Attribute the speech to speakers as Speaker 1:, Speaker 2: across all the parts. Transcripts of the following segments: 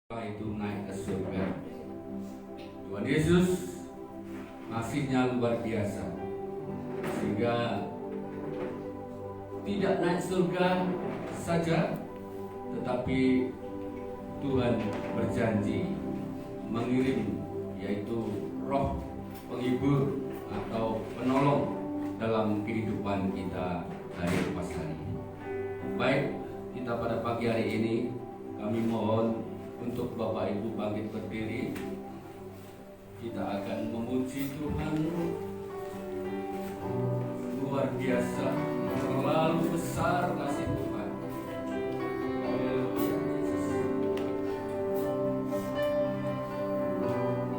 Speaker 1: itu naik ke surga. Tuhan Yesus kasihnya luar biasa, sehingga tidak naik surga saja, tetapi Tuhan berjanji mengirim, yaitu roh penghibur atau penolong dalam kehidupan kita hari lepas hari. Baik, kita pada pagi hari ini kami mohon untuk Bapak Ibu bangkit berdiri. Kita akan memuji Tuhan. Luar biasa, terlalu besar kasih Tuhan. Haleluya, Yesus.
Speaker 2: Kau berikan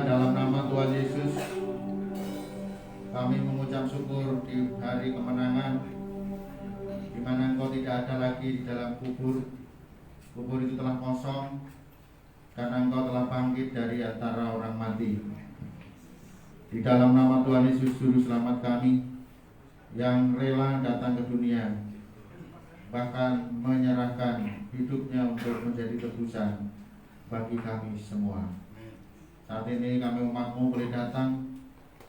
Speaker 2: dalam nama Tuhan Yesus kami mengucap syukur di hari kemenangan, di mana Engkau tidak ada lagi di dalam kubur. Kubur itu telah kosong karena Engkau telah bangkit dari antara orang mati. Di dalam nama Tuhan Yesus, Juru Selamat kami yang rela datang ke dunia, bahkan menyerahkan hidupnya untuk menjadi tebusan bagi kami semua. Saat ini kami umat-Mu boleh datang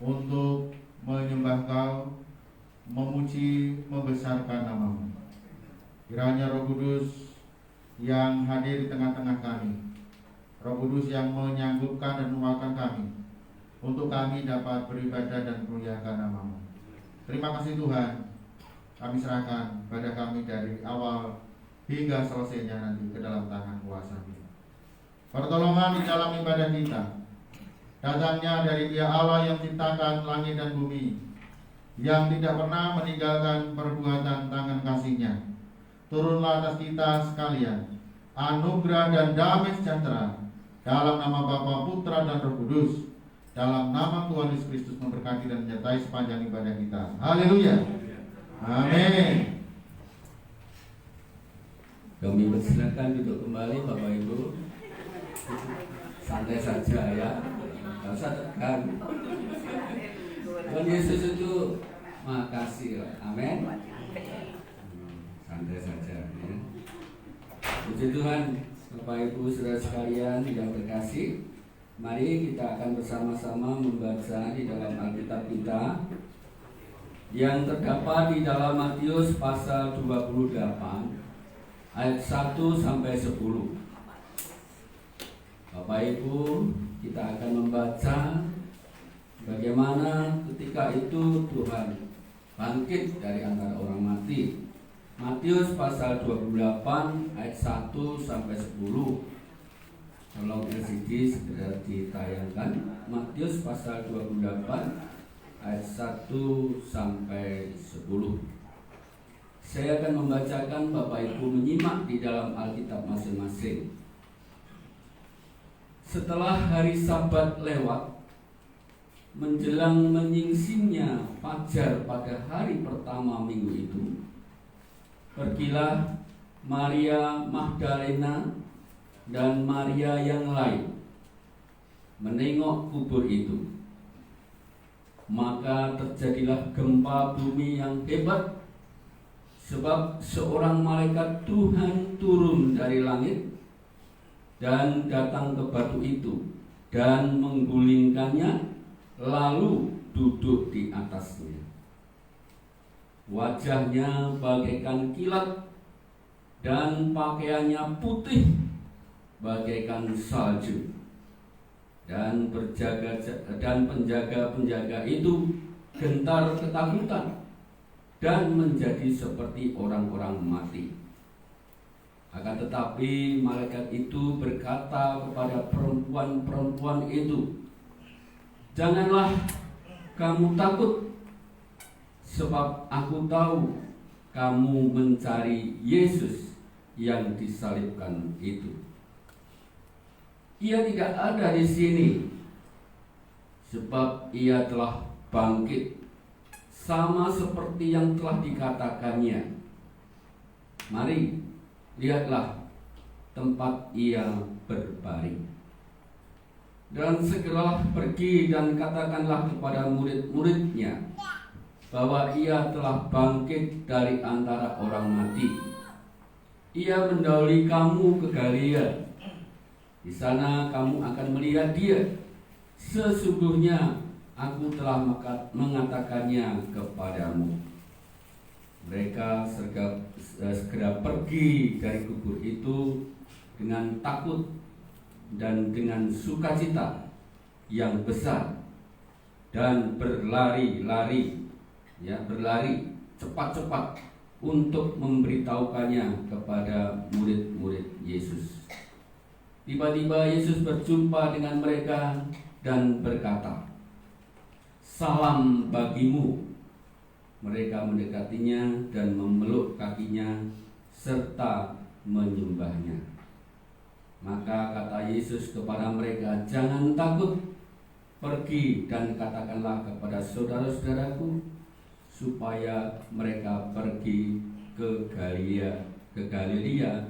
Speaker 2: untuk menyembah Kau, memuji, membesarkan nama-Mu. Kiranya Roh Kudus yang hadir di tengah-tengah kami, Roh Kudus yang menyanggupkan dan menguatkan kami, untuk kami dapat beribadah dan memuliakan nama-Mu. Terima kasih Tuhan, kami serahkan pada kami dari awal hingga selesainya nanti ke dalam tangan kuasa-Mu. Pertolongan di dalam ibadah kita datangnya dari Dia Allah yang ciptakan langit dan bumi, yang tidak pernah meninggalkan perbuatan tangan kasih-Nya. Turunlah atas kita sekalian anugerah dan damai sejahtera dalam nama Bapa, Putra, dan Roh Kudus. Dalam nama Tuhan Yesus Kristus memberkati dan menyertai sepanjang ibadah kita. Haleluya. Amin.
Speaker 1: Kami persilakan duduk kembali Bapak Ibu. Santai saja ya, nggak usah tegang. Tuhan Yesus itu makasih, amin. Santai saja ya. Puji Tuhan, Bapak Ibu saudara sekalian yang terkasih, mari kita akan bersama-sama membaca di dalam Alkitab kita yang terdapat di dalam Matius pasal 28 ayat 1 sampai 10. Bapak Ibu, kita akan membaca bagaimana ketika itu Tuhan bangkit dari antara orang mati. Matius pasal 28 ayat 1 sampai 10. Tolong LCD segera ditayangkan. Matius pasal 28 ayat 1 sampai 10. Saya akan membacakan, Bapak Ibu menyimak di dalam Alkitab masing-masing. Setelah hari Sabat lewat, menjelang menyingsingnya fajar pada hari pertama minggu itu, pergilah Maria Magdalena dan Maria yang lain menengok kubur itu. Maka terjadilah gempa bumi yang hebat, sebab seorang malaikat Tuhan turun dari langit dan datang ke batu itu dan menggulingkannya, lalu duduk di atasnya. Wajahnya bagaikan kilat dan pakaiannya putih bagaikan salju. Dan penjaga-penjaga itu gentar ketakutan dan menjadi seperti orang-orang mati. Akan tetapi malaikat itu berkata kepada perempuan-perempuan itu, "Janganlah kamu takut, sebab aku tahu kamu mencari Yesus yang disalibkan itu. Ia tidak ada di sini, sebab ia telah bangkit, sama seperti yang telah dikatakannya. Mari, lihatlah tempat ia berbaring. Dan segeralah pergi dan katakanlah kepada murid-muridnya bahwa ia telah bangkit dari antara orang mati. Ia mendahului kamu ke Galilea. Di sana kamu akan melihat dia. Sesungguhnya aku telah mengatakannya kepadamu." Mereka segera pergi dari kubur itu dengan takut dan dengan sukacita yang besar, dan berlari cepat-cepat untuk memberitahukannya kepada murid-murid Yesus. Tiba-tiba Yesus berjumpa dengan mereka dan berkata, "Salam bagimu." Mereka mendekatinya dan memeluk kakinya serta menyembahnya. Maka kata Yesus kepada mereka, "Jangan takut, pergi dan katakanlah kepada saudara-saudaraku supaya mereka pergi ke Galilea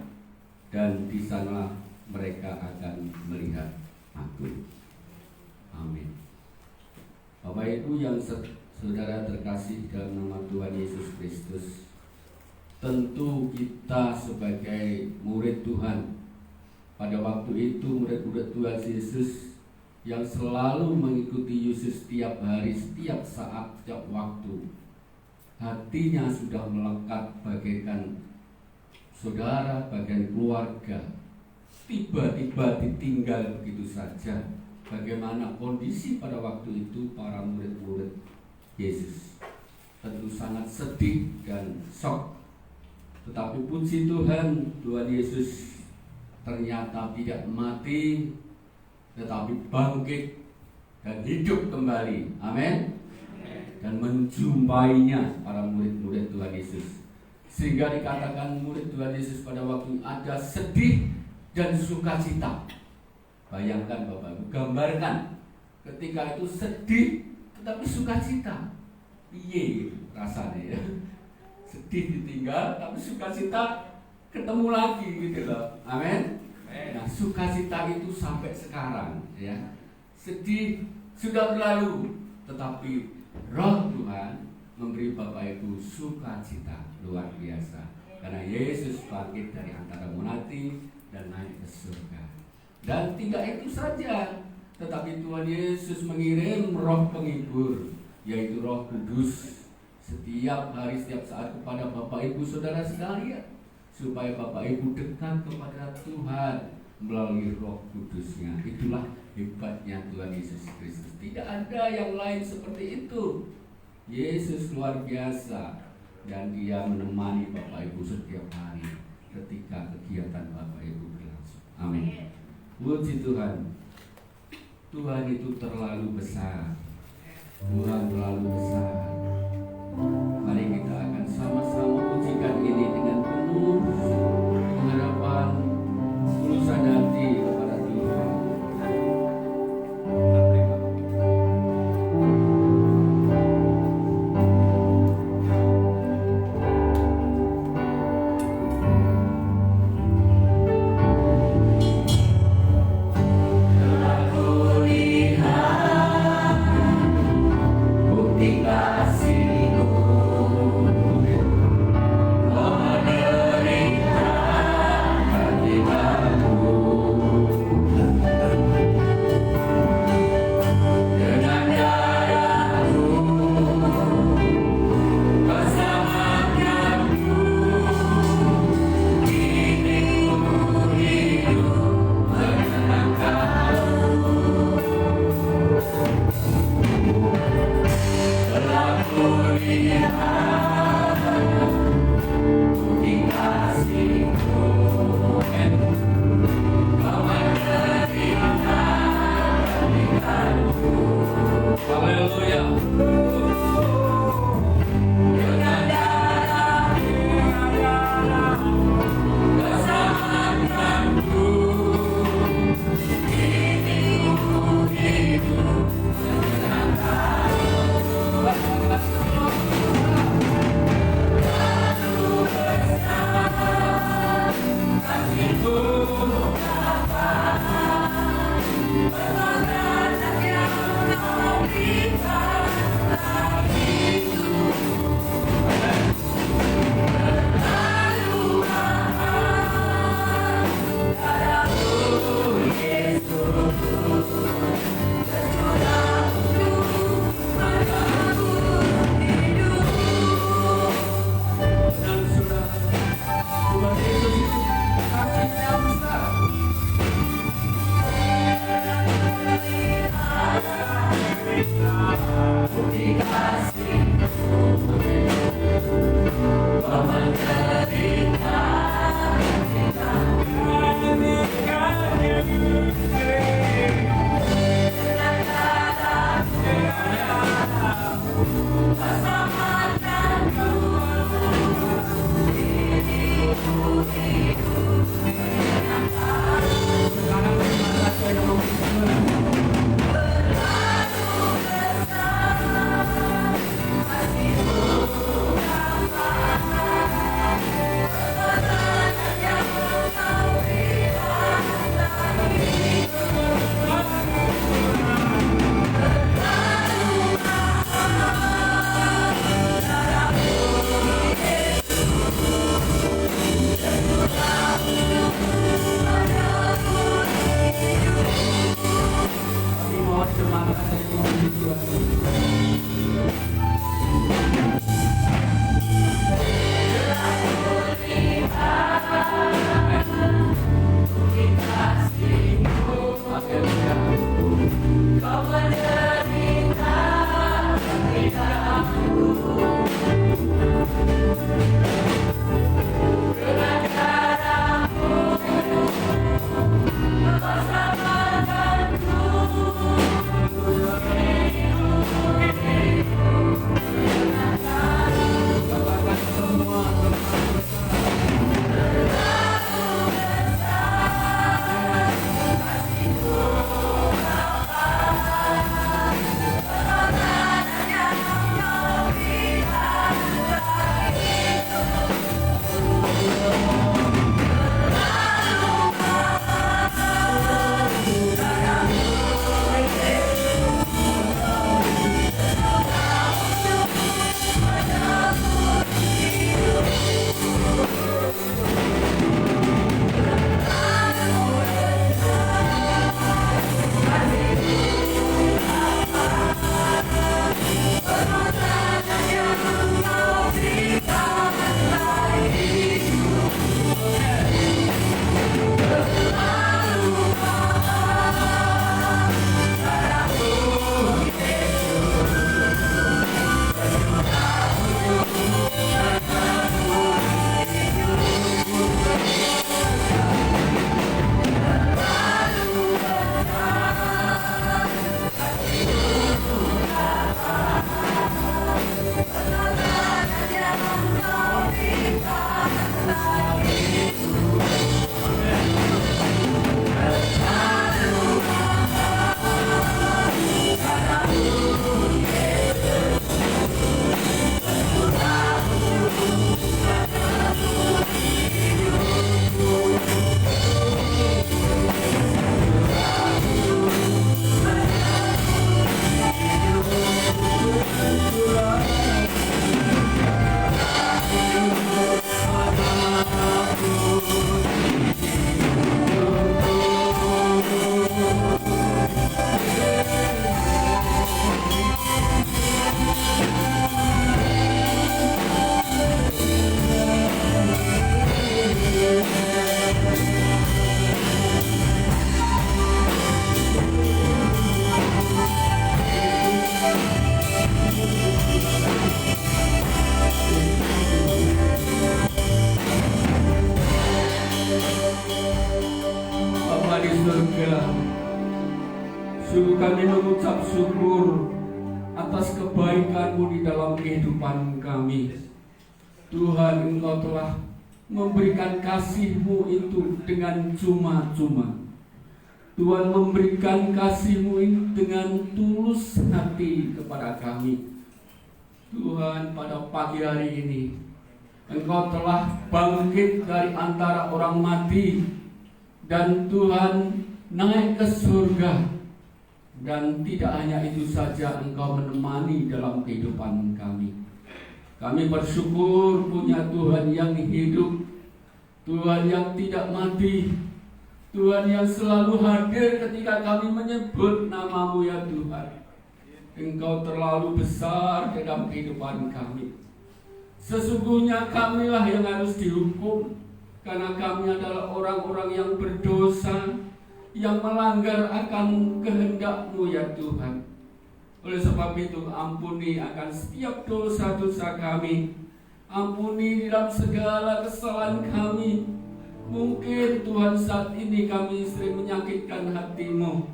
Speaker 1: dan di sana mereka akan melihat aku. Amin. Bapak Ibu yang saudara terkasih dalam nama Tuhan Yesus Kristus, tentu kita sebagai murid Tuhan pada waktu itu, murid-murid Tuhan Yesus yang selalu mengikuti Yesus setiap hari, setiap saat, setiap waktu, hatinya sudah melekat bagaikan saudara, bagian keluarga. Tiba-tiba ditinggal begitu saja. Bagaimana kondisi pada waktu itu para murid-murid Yesus? Tentu sangat sedih dan shock. Tetapi puji Tuhan, Tuhan Yesus ternyata tidak mati, tetapi bangkit dan hidup kembali. Amin. Dan menjumpainya para murid-murid Tuhan Yesus, sehingga dikatakan murid Tuhan Yesus pada waktu ada sedih dan sukacita. Bayangkan Bapak Ibu, gambarkan ketika itu sedih tetapi sukacita. Iye rasanya ya. Sedih ditinggal tapi sukacita ketemu lagi gitu loh. Amin. Nah, sukacita itu sampai sekarang ya. Sedih sudah berlalu, tetapi Roh Tuhan memberi Bapak Ibu sukacita luar biasa karena Yesus bangkit dari antara mati dan naik ke surga. Dan tidak itu saja, tetapi Tuhan Yesus mengirim Roh penghibur, yaitu Roh Kudus, setiap hari, setiap saat kepada Bapak Ibu saudara sekalian, supaya Bapak Ibu dekat kepada Tuhan melalui Roh Kudusnya. Itulah hebatnya Tuhan Yesus Kristus. Tidak ada yang lain seperti itu. Yesus luar biasa, dan Dia menemani Bapak Ibu setiap hari ketika kegiatan Bapak Ibu berlangsung. Amin. Puji Tuhan. Tuhan itu terlalu besar. Tuhan terlalu besar. Mari kita akan sama-sama pujikan ini dengan penuh pengharapan, tulusan hati kepada Tuhan.
Speaker 3: Kita
Speaker 1: semangat dan Tuhan.
Speaker 3: Sungguh kami mengucap syukur atas kebaikan-Mu di dalam kehidupan kami. Tuhan, Engkau telah memberikan kasih-Mu itu dengan cuma-cuma. Tuhan memberikan kasih-Mu itu dengan tulus hati kepada kami. Tuhan, pada pagi hari ini Engkau telah bangkit dari antara orang mati, dan Tuhan naik ke surga. Dan tidak hanya itu saja, Engkau menemani dalam kehidupan kami. Kami bersyukur punya Tuhan yang hidup, Tuhan yang tidak mati, Tuhan yang selalu hadir ketika kami menyebut nama-Mu ya Tuhan. Engkau terlalu besar dalam kehidupan kami. Sesungguhnya kamilah yang harus dihukum, karena kami adalah orang-orang yang berdosa, yang melanggar akan kehendak-Mu ya Tuhan. Oleh sebab itu, ampuni akan setiap dosa-dosa kami. Ampuni dalam segala kesalahan kami. Mungkin Tuhan saat ini kami sering menyakitkan hati-Mu.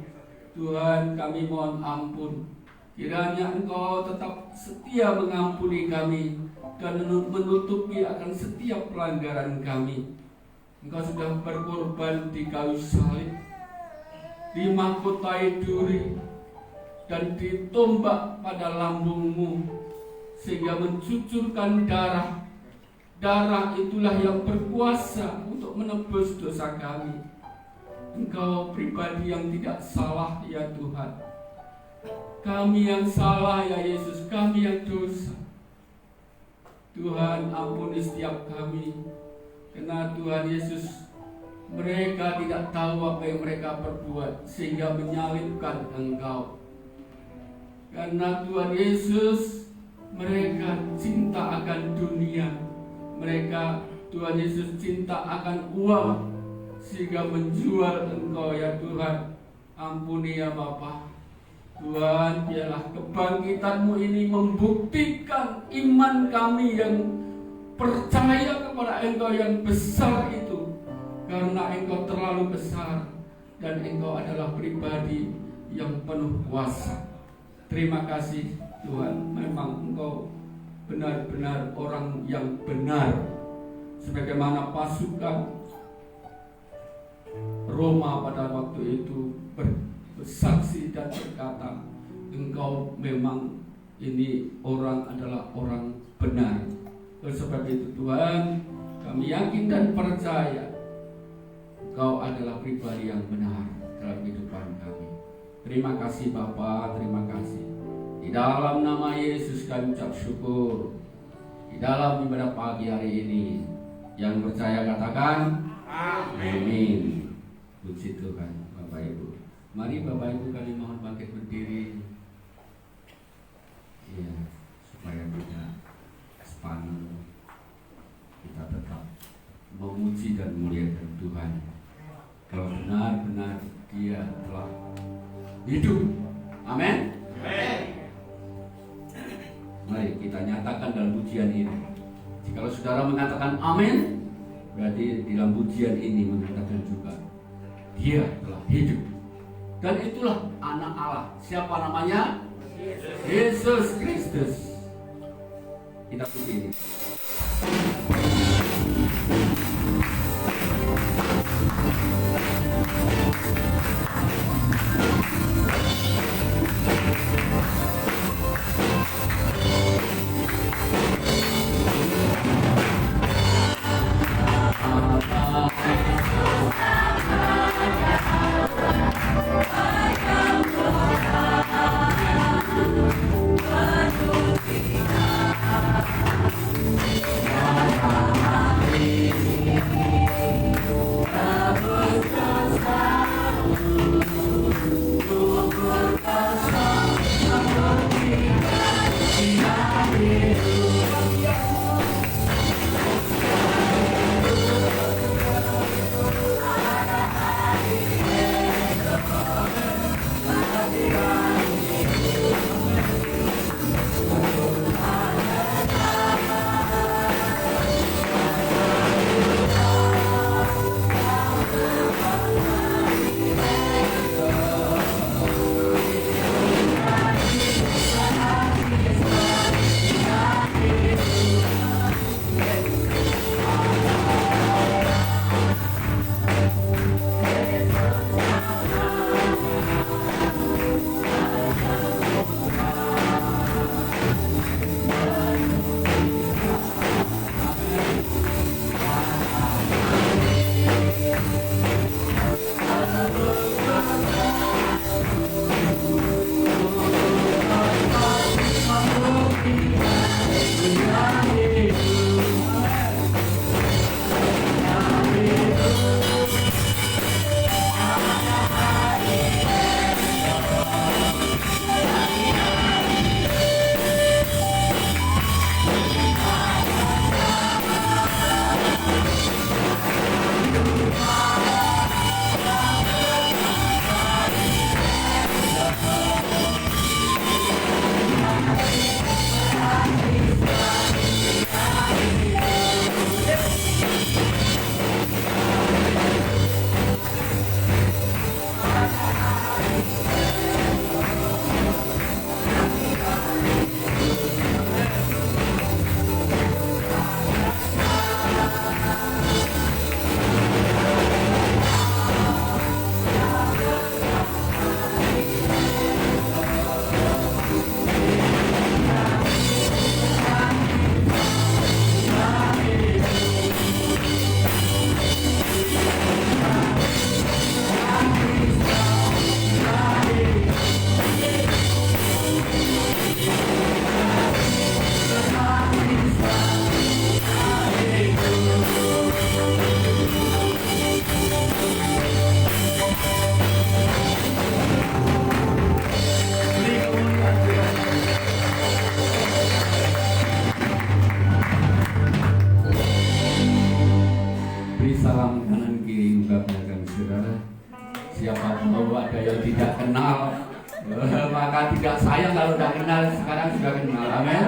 Speaker 3: Tuhan, kami mohon ampun. Kiranya Engkau tetap setia mengampuni kami dan menutupi akan setiap pelanggaran kami. Engkau sudah berkorban di kayu salib, dimahkotai duri, dan ditombak pada lambung-Mu sehingga mencucurkan darah. Darah itulah yang berkuasa untuk menebus dosa kami. Engkau pribadi yang tidak salah ya Tuhan. Kami yang salah ya Yesus, kami yang dosa. Tuhan, ampuni setiap kami, karena Tuhan Yesus, mereka tidak tahu apa yang mereka perbuat sehingga menyalibkan Engkau. Karena Tuhan Yesus, mereka cinta akan dunia. Mereka, Tuhan Yesus, cinta akan uang, sehingga menjual Engkau ya Tuhan. Ampuni ya Bapa. Tuhan, biarlah kebangkitan-Mu ini membuktikan iman kami yang percaya kepada Engkau yang besar itu. Karena Engkau terlalu besar dan Engkau adalah pribadi yang penuh kuasa. Terima kasih Tuhan, memang Engkau benar-benar orang yang benar. Sebagaimana pasukan Roma pada waktu itu bersaksi dan berkata, Engkau memang ini orang adalah orang benar. Oleh sebab itu Tuhan, kami yakin dan percaya Engkau adalah pribadi yang benar dalam kehidupan kami. Terima kasih Bapa, terima kasih. Di dalam nama Yesus kami ucap syukur. Di dalam ibadah pagi hari ini, yang percaya katakan amin. Puji Tuhan. Bapak Ibu, mari Bapak Ibu kami mohon bangkit berdiri. Ya, supaya tidak sepanjang kita tetap memuji dan memuliakan Tuhan. Kalau benar-benar Dia telah hidup. Amin. Mari kita nyatakan dalam pujian ini. Jikalau saudara mengatakan amin, berarti dalam pujian ini mengatakan juga Dia telah hidup. Dan itulah anak Allah. Siapa namanya? Yesus Kristus. Kita puji ini. nggak sayang kalau udah kenal, sekarang sudah kenal, amin.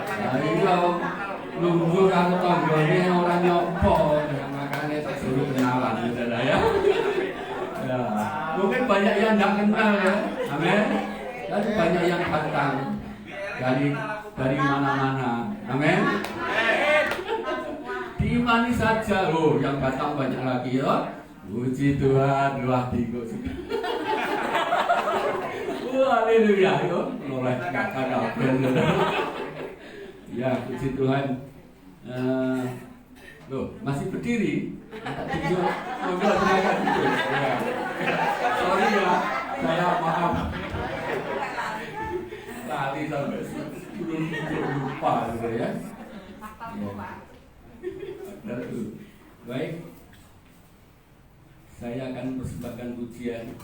Speaker 3: Nah ini kalau nunggu aku tonggolnya orang nyopo, makanya tak suruh kenalan gitu lah ya. Ya, mungkin banyak yang nggak kenal ya, amin. Dan banyak yang datang dari mana-mana, amin. Diimani saja, oh yang datang banyak lagi ya. Puji Tuhan, luar biasa. Haleluya, yo, oleh kakak ya, puji Tuhan. Loh, masih berdiri? Tidur, enggak silakan tidur. Ya. Sorry ya, saya maaf. Tadi sampai belum lupa gitu ya. Baik, saya akan persembahkan pujian.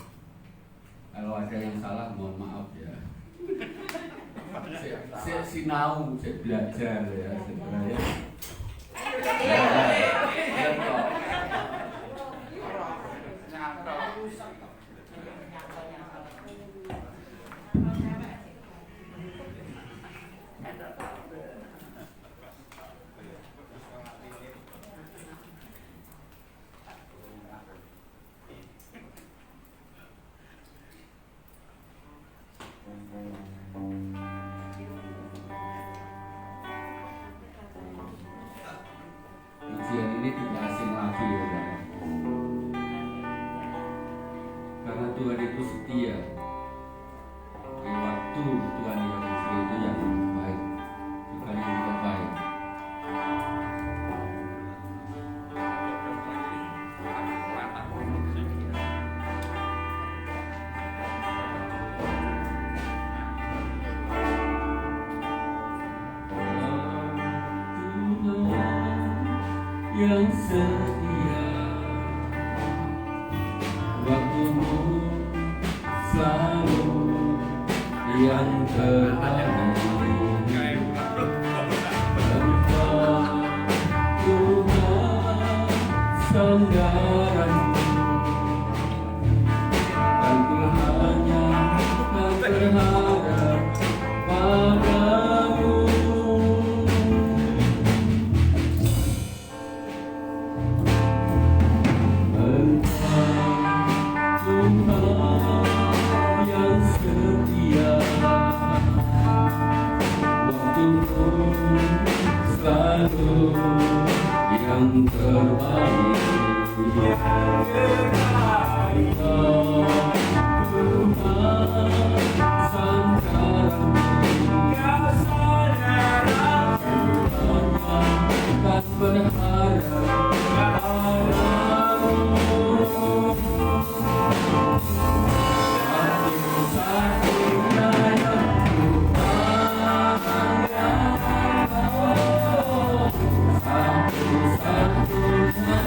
Speaker 3: Kalau ada yang salah mohon maaf ya. Saya sinau, saya belajar ya sebenarnya. Ujian ini tidak asing lagi ya, karena Tuhan itu setia. Di waktu Tuhan yang setia itu yang baik, bukan yang tidak baik. Yang setia, waktumu selalu yang terbaik. Engkau Tuhan sandaranku, dan ku hanya akan berharap padamu. Yang setia, waktumu selalu yang terbaik. Engkau Tuhan sandaranku, kan berharap padamu. Satu-satunya yang ku andalkan, satu-satunya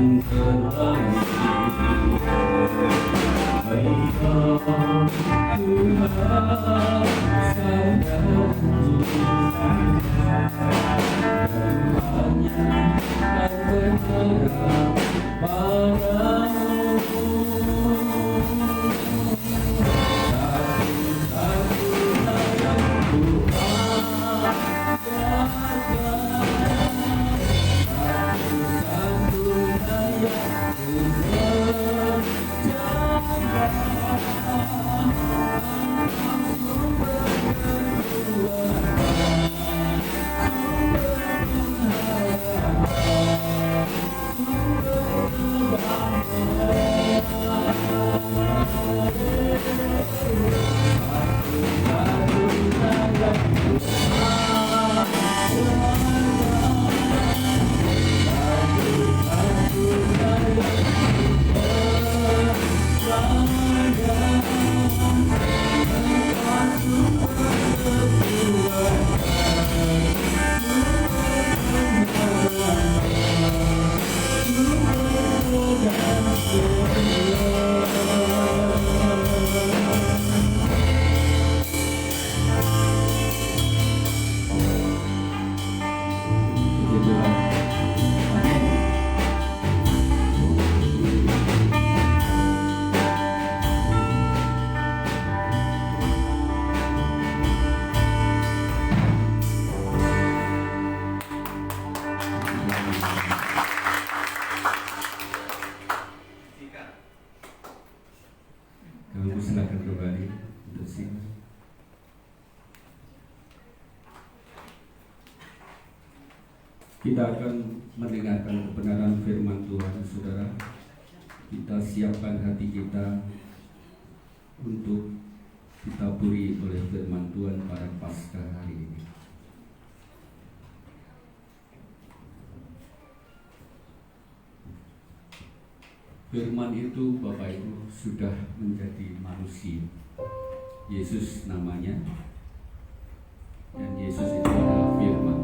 Speaker 3: yang terbaik. Engkau Tuhan sangatku, keduanya dan berharap padamu. Satu-satunya yang ku andalkan, satu-satunya yang ku percaya, Kami silakan kembali untuk sing. Kita akan mendengarkan kebenaran firman Tuhan, saudara. Kita siapkan hati kita untuk ditaburi oleh firman Tuhan pada Paskah hari ini. Firman itu, Bapak Ibu, sudah menjadi manusia. Yesus namanya, dan Yesus itu adalah firman.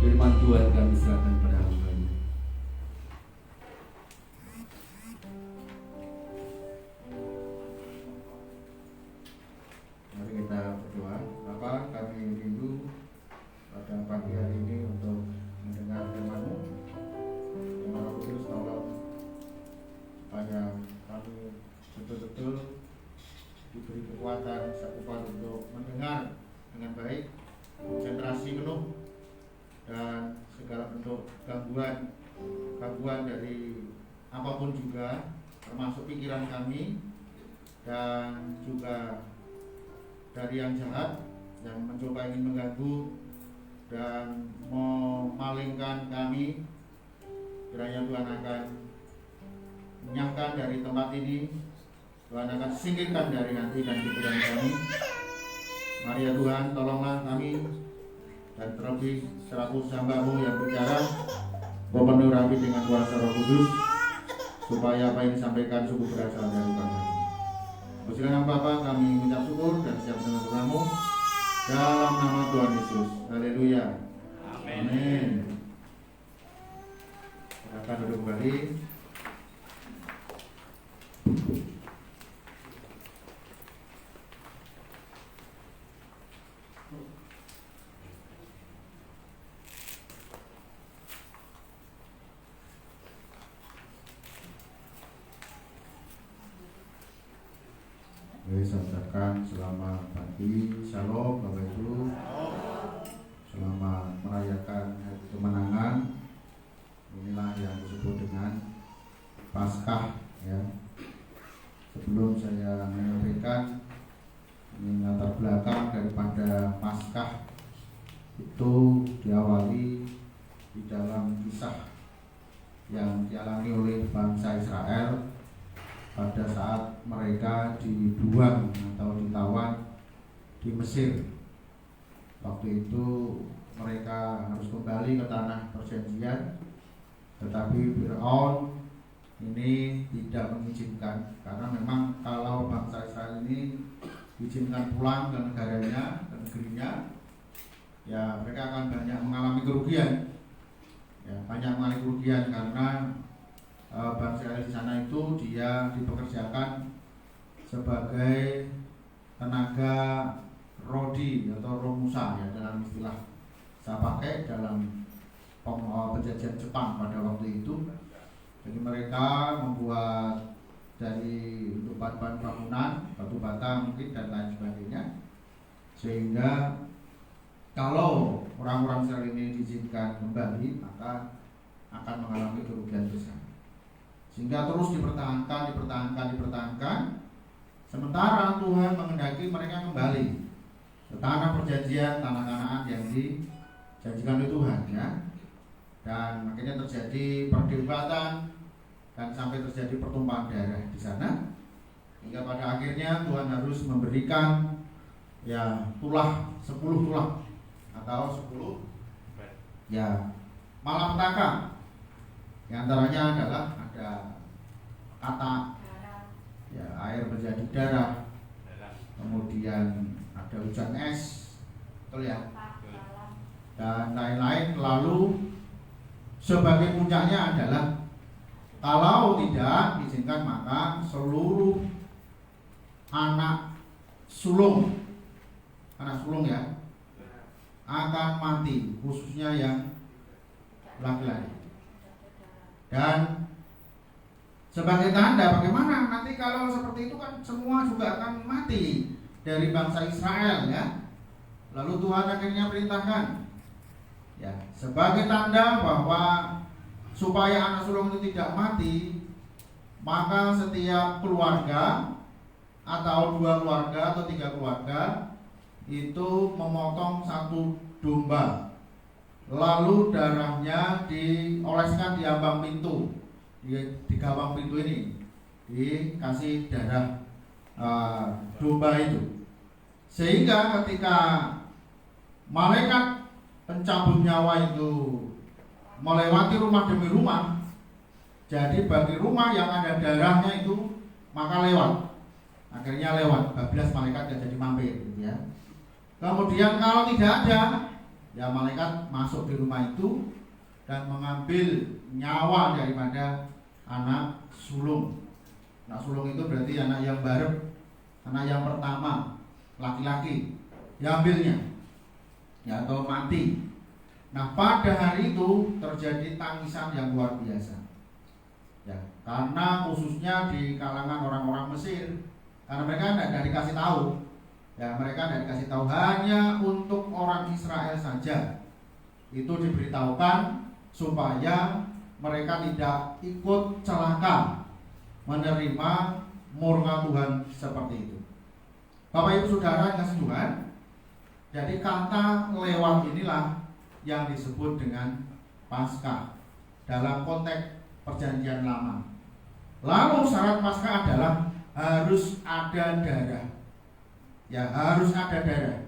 Speaker 1: Firman Tuhan kami serahkan pada hamba-Nya.
Speaker 2: Mari kita berdoa. Bapa, kami rindu pada pagi hari ini untuk mendengar firman-Mu. Yang Roh Kudus tolong supaya kami betul-betul diberi kekuatan sekuat untuk mendengar dengan baik, konsentrasi penuh, dan segala bentuk gangguan dari apapun juga, termasuk pikiran kami dan juga dari yang jahat yang mencoba ingin mengganggu dan memalingkan kami. Kiranya Tuhan akan menyangkan dari tempat ini, Tuhan akan singkirkan dari hati dan pikiran kami. Mari ya Tuhan, tolonglah kami, dan terlebih selaku hamba-Mu yang bicara, penuhi kami dengan kuasa Roh Kudus, supaya apa yang disampaikan sungguh berasal dari Bapa. Silakan Bapa, kami mengucap syukur dan siap mendengar doa-Mu dalam nama Tuhan Yesus. Haleluya. Amin. Silakan duduk kembali. Saya ucapkan selamat pagi, shalom Bapak Ibu. Selamat merayakan hari kemenangan. Inilah yang disebut dengan Paskah, ya. Sebelum saya menyampaikan ini latar belakang daripada Paskah, itu diawali di dalam kisah yang dialami oleh bangsa Israel pada saat mereka dibuang atau ditawan di Mesir. Waktu itu mereka harus kembali ke tanah perjanjian, tetapi Firaun ini tidak mengizinkan, karena memang kalau bangsa Israel ini diizinkan pulang ke negaranya, ke negerinya, ya mereka akan banyak mengalami kerugian. Ya, banyak mengalami kerugian karena bangsa Israel di sana itu dia dipekerjakan sebagai tenaga rodi atau romusa, ya, dalam istilah saya pakai dalam penjajahan Jepang pada waktu itu. Jadi mereka membuat dari untuk bahan-bahan bangunan, batu bata mungkin dan lain sebagainya, sehingga kalau orang-orang Israel ini diizinkan kembali maka akan mengalami kerugian besar. Sehingga terus dipertahankan. Sementara Tuhan menghendaki mereka kembali ke tanah perjanjian, tanah Kanaan yang dijanjikan oleh Tuhan, ya. Dan akhirnya terjadi perdebatan dan sampai terjadi pertumpahan darah di sana, hingga pada akhirnya Tuhan harus memberikan tulah 10 tulah atau 10 malapetaka. Di antaranya adalah ada kata air menjadi darah, kemudian ada hujan es, betul ya, dan lain-lain. Lalu sebagai puncaknya adalah kalau tidak diizinkan maka seluruh anak sulung ya akan mati, khususnya yang laki-laki. Dan sebagai tanda bagaimana nanti kalau seperti itu kan semua juga akan mati dari bangsa Israel, ya. Lalu Tuhan akhirnya perintahkan sebagai tanda bahwa supaya anak sulung itu tidak mati, maka setiap keluarga atau 2 keluarga atau 3 keluarga itu memotong 1 domba, lalu darahnya dioleskan di ambang pintu, di gawang pintu ini dikasih darah domba itu, sehingga ketika malaikat pencabut nyawa itu melewati rumah demi rumah, jadi bagi rumah yang ada darahnya itu maka akhirnya lewat, bablas malaikat yang jadi mampir, gitu ya. Kemudian kalau tidak ada, malaikat masuk di rumah itu dan mengambil nyawa daripada anak sulung. Anak sulung itu berarti anak yang barep, anak yang pertama, laki-laki, diambilnya, atau mati. Nah, pada hari itu terjadi tangisan yang luar biasa, karena khususnya di kalangan orang-orang Mesir, karena mereka tidak dikasih tahu, mereka tidak dikasih tahu, hanya untuk orang Israel saja itu diberitahukan supaya mereka tidak ikut celaka menerima murka Tuhan seperti itu. Bapak Ibu Saudara yang kasih Tuhan, jadi kata lewat inilah yang disebut dengan Paskah dalam konteks perjanjian lama. Lalu syarat Paskah adalah harus ada darah, harus ada darah,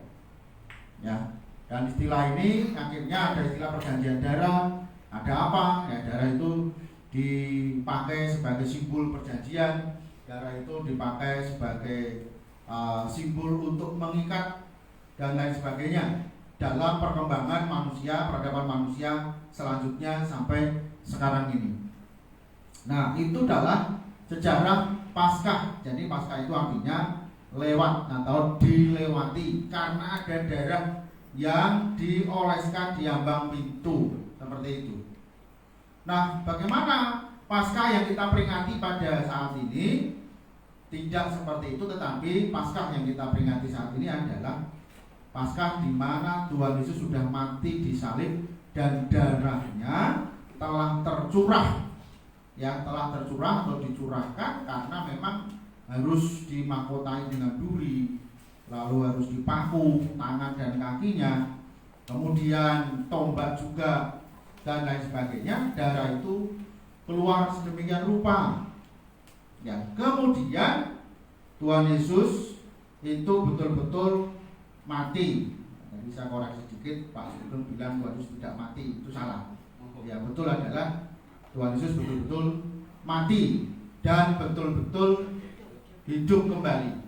Speaker 2: Dan istilah ini akhirnya ada istilah perjanjian darah. Ada apa? Darah itu dipakai sebagai simbol perjanjian. Darah itu dipakai sebagai simbol untuk mengikat dan lain sebagainya dalam perkembangan manusia, peradaban manusia selanjutnya sampai sekarang ini. Nah, itu adalah sejarah Paskah. Jadi Paskah itu artinya lewat atau dilewati karena ada darah yang dioleskan di ambang pintu, seperti itu. Nah, bagaimana Paskah yang kita peringati pada saat ini? Tidak seperti itu, tetapi Paskah yang kita peringati saat ini adalah Paskah di mana Tuhan Yesus sudah mati di salib dan darahnya telah tercurah, telah tercurah atau dicurahkan karena memang harus dimahkotai dengan duri, lalu harus dipaku tangan dan kakinya, kemudian tombak juga dan lain sebagainya. Darah itu keluar sedemikian rupa. Kemudian Tuhan Yesus itu betul-betul mati. Jadi saya koreksi sedikit, Pak Sugeng bilang Tuhan Yesus tidak mati, itu salah. Betul adalah Tuhan Yesus betul-betul mati dan betul-betul hidup kembali,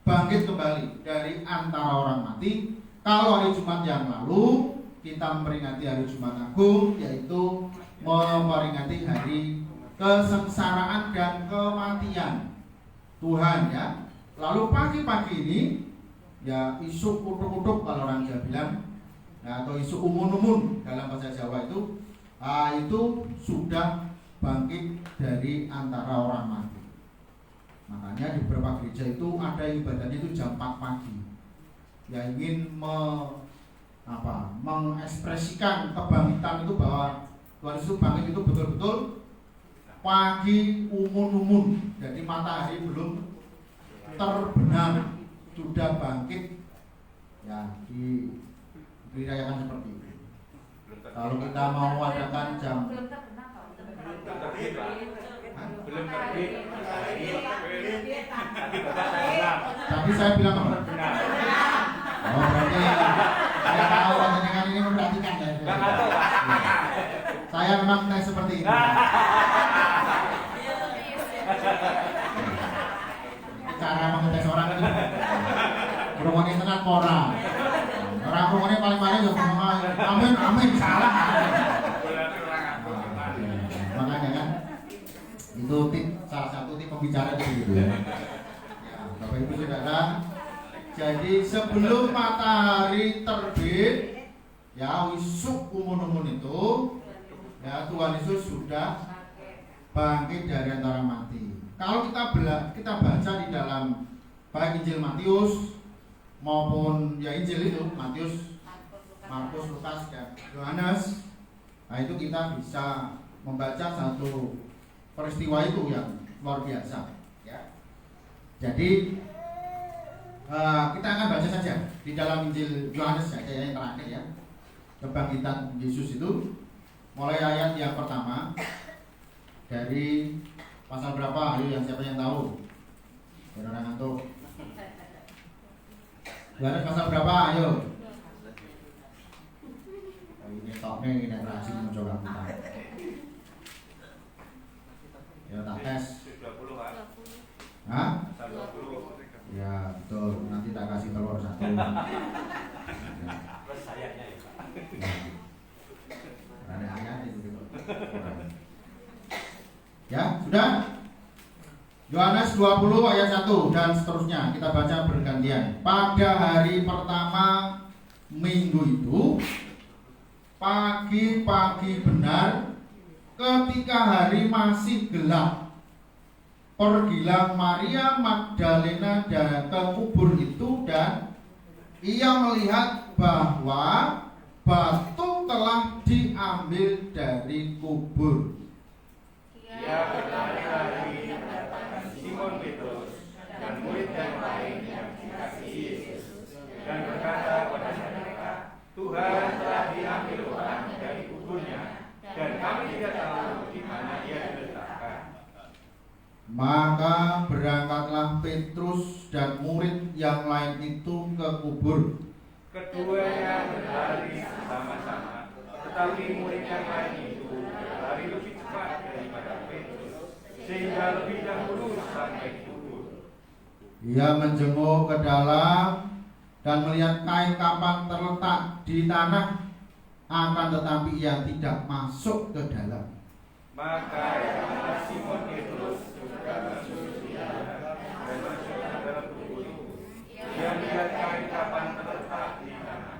Speaker 2: bangkit kembali dari antara orang mati. Kalau hari Jumat yang lalu kita memperingati hari Jumat Agung, yaitu memperingati hari kesengsaraan dan kematian Tuhan, Lalu pagi-pagi ini isu kutuk-kutuk kalau orang Jawa bilang, atau isu umun-umun dalam bahasa Jawa itu itu sudah bangkit dari antara orang mati. Makanya di beberapa gereja itu ada yang ibadahnya itu jam 4 pagi, yang ingin mengekspresikan kebangkitan itu, bahwa Tuhan Yesus bangkit itu betul-betul pagi umun-umun. Jadi matahari belum terbenam sudah bangkit, ya dirayakan seperti itu. Kalau kita mau adakan jam tadi saya bilang apa? Oh, berarti saya tahu dengan ini memperhatikan ya. Saya memang seperti itu. Cara mengetes orang itu berongoni tenan pora. Orang berongoni paling-paling ya ngomong amin salah. Makanya kan itu salah satu tip pembicara itu ya. Bapak Ibu Saudara, jadi sebelum matahari terbit, ya wisuk umun-umun itu, ya Tuhan Yesus sudah bangkit dari antara mati. Kalau kita baca di dalam baik Injil Matius maupun ya Injil itu Matius, Markus, Lukas, dan Yohanes, nah itu kita bisa membaca satu peristiwa itu yang luar biasa. Ya. Jadi kita akan baca saja di dalam Injil Yohanes saja yang terakhir ya, kebangkitan Yesus itu, mulai ayat yang pertama dari pasal berapa? Ayo, yang siapa yang tahu? Biar orang ngantuk. Yohanes pasal berapa? Ayo. Ini toknya ini rasi mencoba kita. Ya tak tes. Hah? Ya betul. Nanti tak kasih telur satu.
Speaker 4: Plus sayapnya ya Pak.
Speaker 2: Ada ayat itu. Ya sudah. Yohanes 20 ayat 1 dan seterusnya kita baca bergantian. Pada hari pertama minggu itu, pagi-pagi benar, ketika hari masih gelap, pergilah Maria Magdalena ke kubur itu, dan ia melihat bahwa batu telah diambil dari kubur.
Speaker 4: Ia berlari-lari mendatangi Simon Petrus dan murid yang lain yang dikasihi Yesus, dan berkata kepada mereka, Tuhan telah diambil orang dari kuburnya, dan kami tidak tahu di mana ia diletakkan.
Speaker 2: Maka berangkatlah Petrus dan murid yang lain itu ke kubur.
Speaker 4: Keduanya berlari bersama-sama, tetapi murid yang lain itu berlari lebih cepat daripada Petrus, sehingga lebih dahulu sampai di kubur.
Speaker 2: Ia menjenguk ke dalam dan melihat kain kapan terletak di tanah, akan tetapi ia tidak masuk ke dalam.
Speaker 4: Maka Simon Petrus juga masuk di dalam dan masuk ke dalam kubur itu. Ia melihat kain kapan terletak di tanah.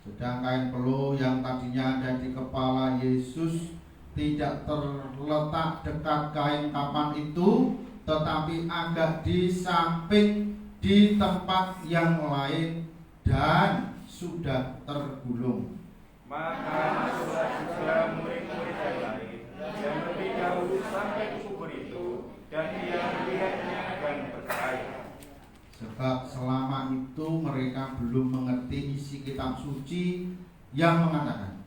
Speaker 2: Sedang kain peluh yang tadinya ada di kepala Yesus tidak terletak dekat kain kapan itu, tetapi agak di samping di tempat yang lain dan sudah tergulung.
Speaker 4: Maka masuklah juga murid-murid yang lain yang lebih dahulu sampai ke kubur itu, dan ia melihatnya dan percaya.
Speaker 2: Sebab selama itu mereka belum mengerti isi kitab suci yang mengatakan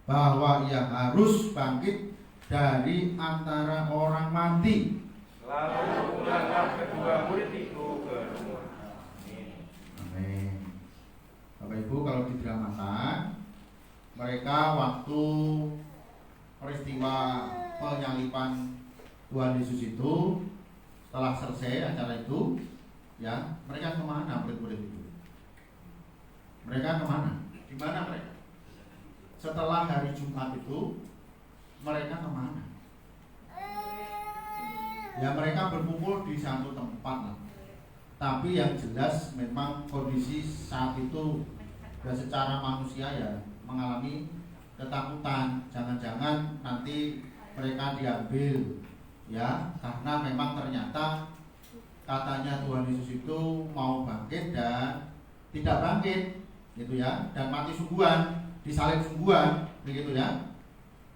Speaker 2: bahwa ia harus bangkit dari antara orang mati.
Speaker 4: Lalu pulanglah kedua murid itu ke rumah.
Speaker 2: Amin. Bapak Ibu, kalau didramakan, mereka waktu peristiwa penyalipan Tuhan Yesus itu, setelah selesai acara itu, ya mereka kemana murid-murid itu? Mereka kemana? Di mana mereka? Setelah hari Jumat itu, mereka kemana? Ya mereka berkumpul di satu tempat lah. Tapi yang jelas memang kondisi saat itu ya secara manusia ya mengalami ketakutan, jangan-jangan nanti mereka diambil, ya, karena memang ternyata katanya Tuhan Yesus itu mau bangkit dan tidak bangkit, gitu ya, dan mati sungguhan, disalib sungguhan, begitu ya.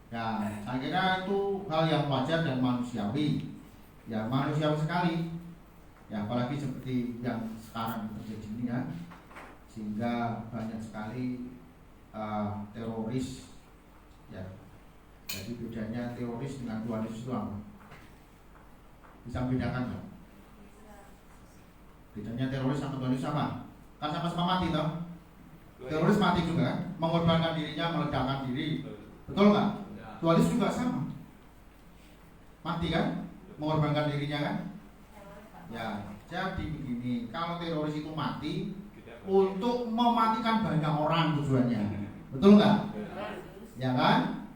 Speaker 2: Ya, saya kira itu hal yang wajar dan manusiawi, ya, manusiawi sekali, ya, apalagi seperti yang sekarang terjadi ini ya, sehingga banyak sekali teroris, ya. Jadi bedanya teroris dengan Tuhan Yesus itu apa? Bisa membedakan nggak? Bedanya teroris sama Tuhan Yesus apa? Kan sama-sama mati toh? Teroris mati juga kan? Mengorbankan dirinya, meledakkan diri. Betul nggak? Tuhan Yesus juga sama. Mati kan? Mengorbankan dirinya kan? Ya, jadi begini, kalau teroris itu mati untuk mematikan banyak orang tujuannya. Betul nggak? Ya kan?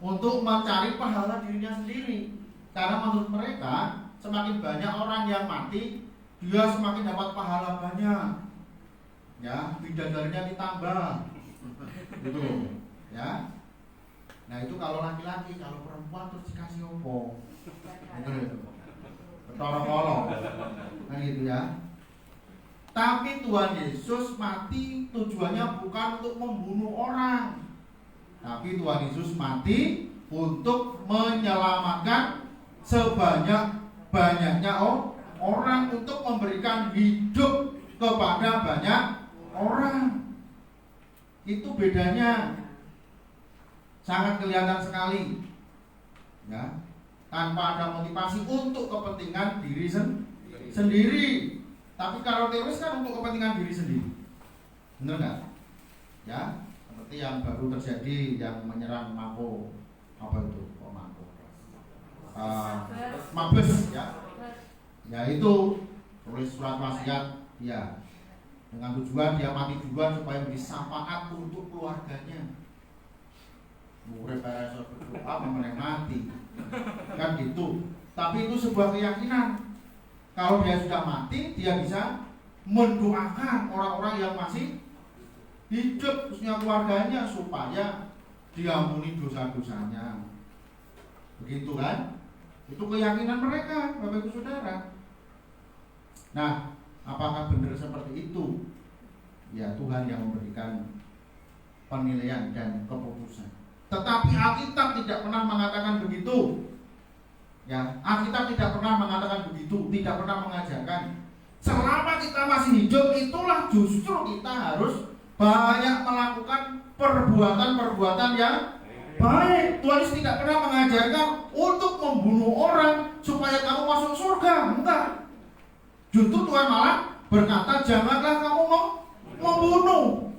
Speaker 2: Untuk mencari pahala dirinya sendiri. Karena menurut mereka semakin banyak orang yang mati, dia semakin dapat pahala banyak. Ya, bidadarinya ditambah. Gitu. Ya. Nah, itu kalau laki-laki, kalau perempuan terus dikasih opo. Gitu. Ketoro-kolo. Kan gitu ya. Tapi Tuhan Yesus mati tujuannya bukan untuk membunuh orang. Tapi Tuhan Yesus mati untuk menyelamatkan sebanyak-banyaknya orang, untuk memberikan hidup kepada banyak orang. Itu bedanya. Sangat kelihatan sekali. Ya. Tanpa ada motivasi untuk kepentingan diri sendiri. Tapi kalau teroris kan untuk kepentingan diri sendiri. Benar nggak? Ya. Seperti yang baru terjadi yang menyerang Mako, apa itu? Mabes ya. Ya itu tulis surat wasiat ya. Dengan tujuan dia mati duluan supaya beri syafaat untuk keluarganya. Murid para berdoa mengenai mati. Kan gitu. Tapi itu sebuah keyakinan. Kalau dia sudah mati, dia bisa mendoakan orang-orang yang masih hidup, khususnya keluarganya, supaya diampuni dosa-dosanya. Begitu kan? Itu keyakinan mereka, Bapak Ibu Saudara. Nah, apakah benar seperti itu? Ya, Tuhan yang memberikan penilaian dan keputusan. Tetapi Alkitab tidak pernah mengatakan begitu. Ya, Alkitab tidak pernah mengatakan begitu, tidak pernah mengajarkan. Selama kita masih hidup, itulah justru kita harus banyak melakukan perbuatan-perbuatan yang baik. Tuhan Yesus tidak pernah mengajarkan untuk membunuh orang supaya kamu masuk surga. Enggak. Justru Tuhan malah berkata, janganlah kamu membunuh.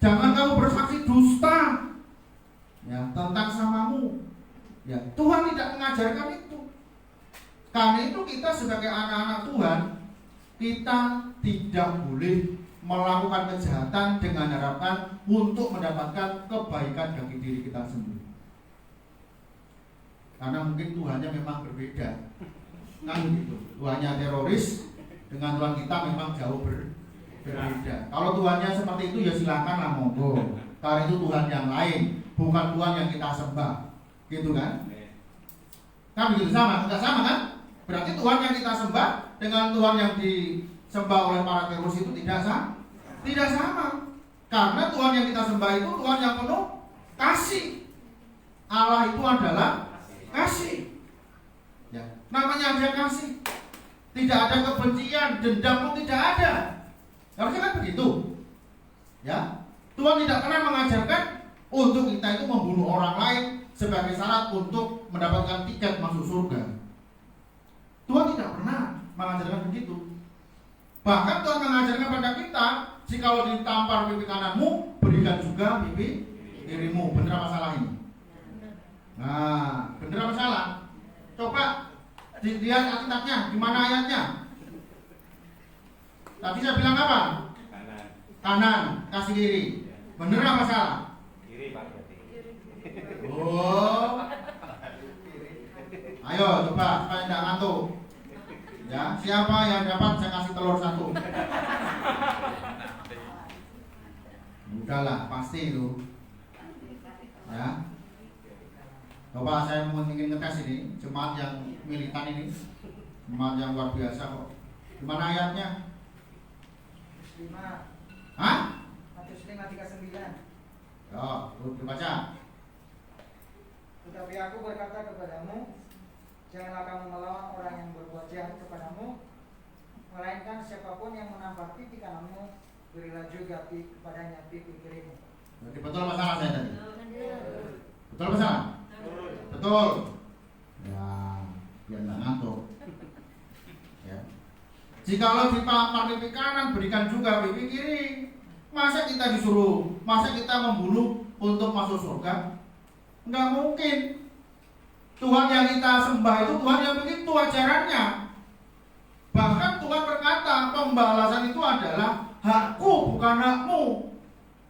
Speaker 2: Jangan kamu bersaksi dusta, ya, tentang samamu. Ya, Tuhan tidak mengajarkan itu. Karena itu kita sebagai anak-anak Tuhan, kita tidak boleh melakukan kejahatan dengan harapan untuk mendapatkan kebaikan bagi diri kita sendiri. Karena mungkin Tuhannya memang berbeda. Kan begitu. Tuhannya teroris dengan Tuhan kita memang jauh berbeda. Kalau Tuhannya seperti itu ya silakanlah monggo. Karena itu Tuhan yang lain, bukan Tuhan yang kita sembah. Gitu kan? Kan begitu, sama? Enggak sama kan? Berarti Tuhan yang kita sembah dengan Tuhan yang disembah oleh para teroris itu tidak sama. Tidak sama. Karena Tuhan yang kita sembah itu Tuhan yang penuh kasih. Allah itu adalah kasih. Ya, namanya aja kasih. Tidak ada kebencian, dendam pun tidak ada. Harusnya kan begitu. Ya. Tuhan tidak pernah mengajarkan untuk kita itu membunuh orang lain sebagai syarat untuk mendapatkan tiket masuk surga. Tuhan tidak pernah mengajarkan begitu. Bahkan Tuhan mengajarkan pada kita, jikalau ditampar pipi kananmu, berikan juga pipi kirimu. Benar apa salah ini? Nah, benar apa salah? Coba dilihat Alkitabnya, di mana ayatnya? Tadi saya bilang apa? Kanan, kasih kiri. Benar apa salah?
Speaker 4: Kiri, Pak.
Speaker 2: Oh. Ayo coba supaya tidak ngantuk. Ya, siapa yang dapat saya kasih telur 1. Udahlah, pasti itu. Ya. Bapak, saya ingin ngetes ini jemaat yang militan ini, jemaat yang luar biasa kok. Gimana ayatnya?
Speaker 5: 5.
Speaker 2: Hah?
Speaker 5: Matius 5:39.
Speaker 2: Ya, dibaca.
Speaker 5: Tetapi aku berkata kepadamu, janganlah kamu melawan orang yang berbuat jahat kepadamu, melainkan siapapun yang menampar pipi kananmu, berilah juga kepadanya pipi kirimu.
Speaker 2: Berarti betul masalah saya tadi. Betul masalah? Betul. Ya, biar nggak ngantuk. Ya. Jikalau ditampar pipi kanan, berikan juga pipi kiri. Masa kita disuruh, masa kita membunuh untuk masuk surga? Nggak mungkin. Tuhan yang kita sembah itu Tuhan yang begitu ajarannya. Bahkan Tuhan berkata, pembalasan itu adalah hakku, bukan hakmu.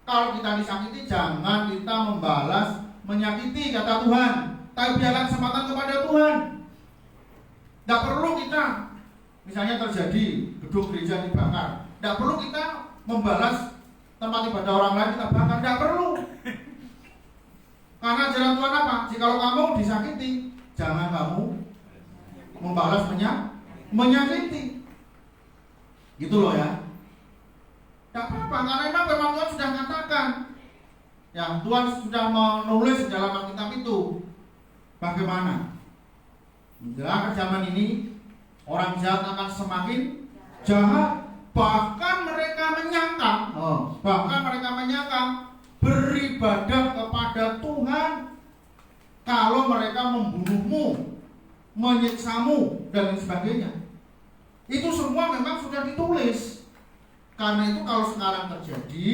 Speaker 2: Kalau kita disakiti, jangan kita membalas menyakiti, kata Tuhan. Tapi biarkan kesempatan kepada Tuhan. Tidak perlu kita, misalnya terjadi gedung gereja dibakar, tidak perlu kita membalas tempat ibadah orang lain kita bakar, tidak perlu. Karena ajaran Tuhan apa? Jikalau kamu disakiti, jangan kamu membalas menyakiti. Gitu loh ya. Tidak apa-apa, karena memang firman Tuhan sudah katakan. Ya, Tuhan sudah menulis di dalam Alkitab itu. Bagaimana? Menjelang zaman ini orang jahat akan semakin jahat. Bahkan mereka menyangka beribadah kepada Tuhan kalau mereka membunuhmu, menyiksamu dan lain sebagainya. Itu semua memang sudah ditulis. Karena itu kalau sekarang terjadi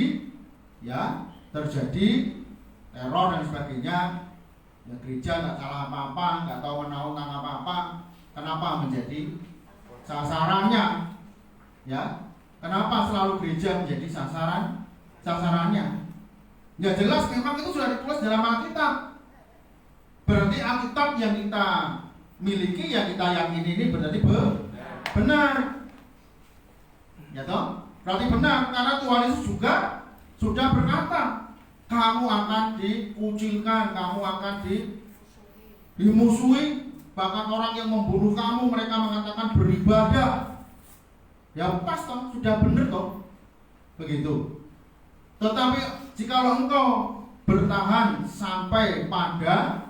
Speaker 2: teror dan sebagainya, ya gereja nggak salah apa-apa, nggak tahu menahu tentang apa-apa, kenapa menjadi sasarannya? Ya, kenapa selalu gereja menjadi sasarannya? Ya jelas memang itu sudah ditulis dalam Alkitab. Berarti Alkitab yang kita miliki, yang kita yakini ini berarti benar. Ya toh? Berarti benar, karena Tuhan Yesus juga sudah berkata, kamu akan dikucilkan, kamu akan dimusuhi. Bahkan orang yang membunuh kamu, mereka mengatakan beribadah. Ya pas toh, sudah benar toh. Begitu. Tetapi jikalau engkau bertahan sampai pada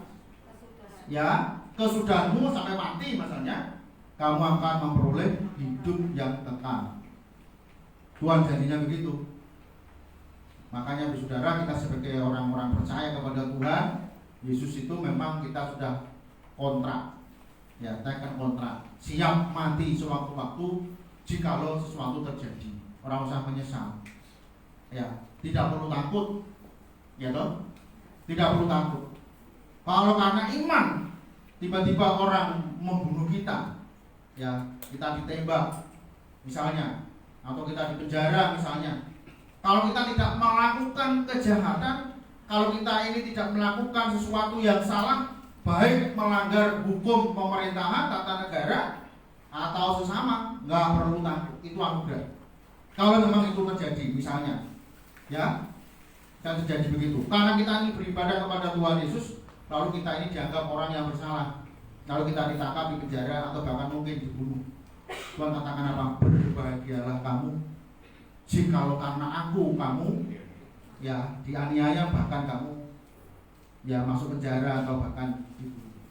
Speaker 2: kesudahanmu, sampai mati misalnya, kamu akan memperoleh hidup yang kekal. Tuhan jadinya begitu. Makanya saudara, kita sebagai orang-orang percaya kepada Tuhan Yesus itu memang kita sudah kontrak, ya, tekan kontrak, siap mati sewaktu-waktu jikalau sesuatu terjadi. Orang usah menyesal, ya, tidak perlu takut, ya toh, tidak perlu takut. Kalau karena iman tiba-tiba orang membunuh kita, ya, kita ditembak misalnya, atau kita di penjara misalnya. Kalau kita tidak melakukan kejahatan, kalau kita ini tidak melakukan sesuatu yang salah, baik melanggar hukum pemerintahan, tata negara, atau sesama, nggak perlu takut, itu anugerah. Kalau memang itu terjadi misalnya, ya, dan terjadi begitu. Karena kita ini beribadah kepada Tuhan Yesus, lalu kita ini dianggap orang yang bersalah, lalu kita ditangkap di penjara atau bahkan mungkin dibunuh. Tuhan katakan apa? Berbahagialah kamu jikalau karena aku kamu ya dianiaya, bahkan kamu ya masuk penjara atau bahkan dibunuh.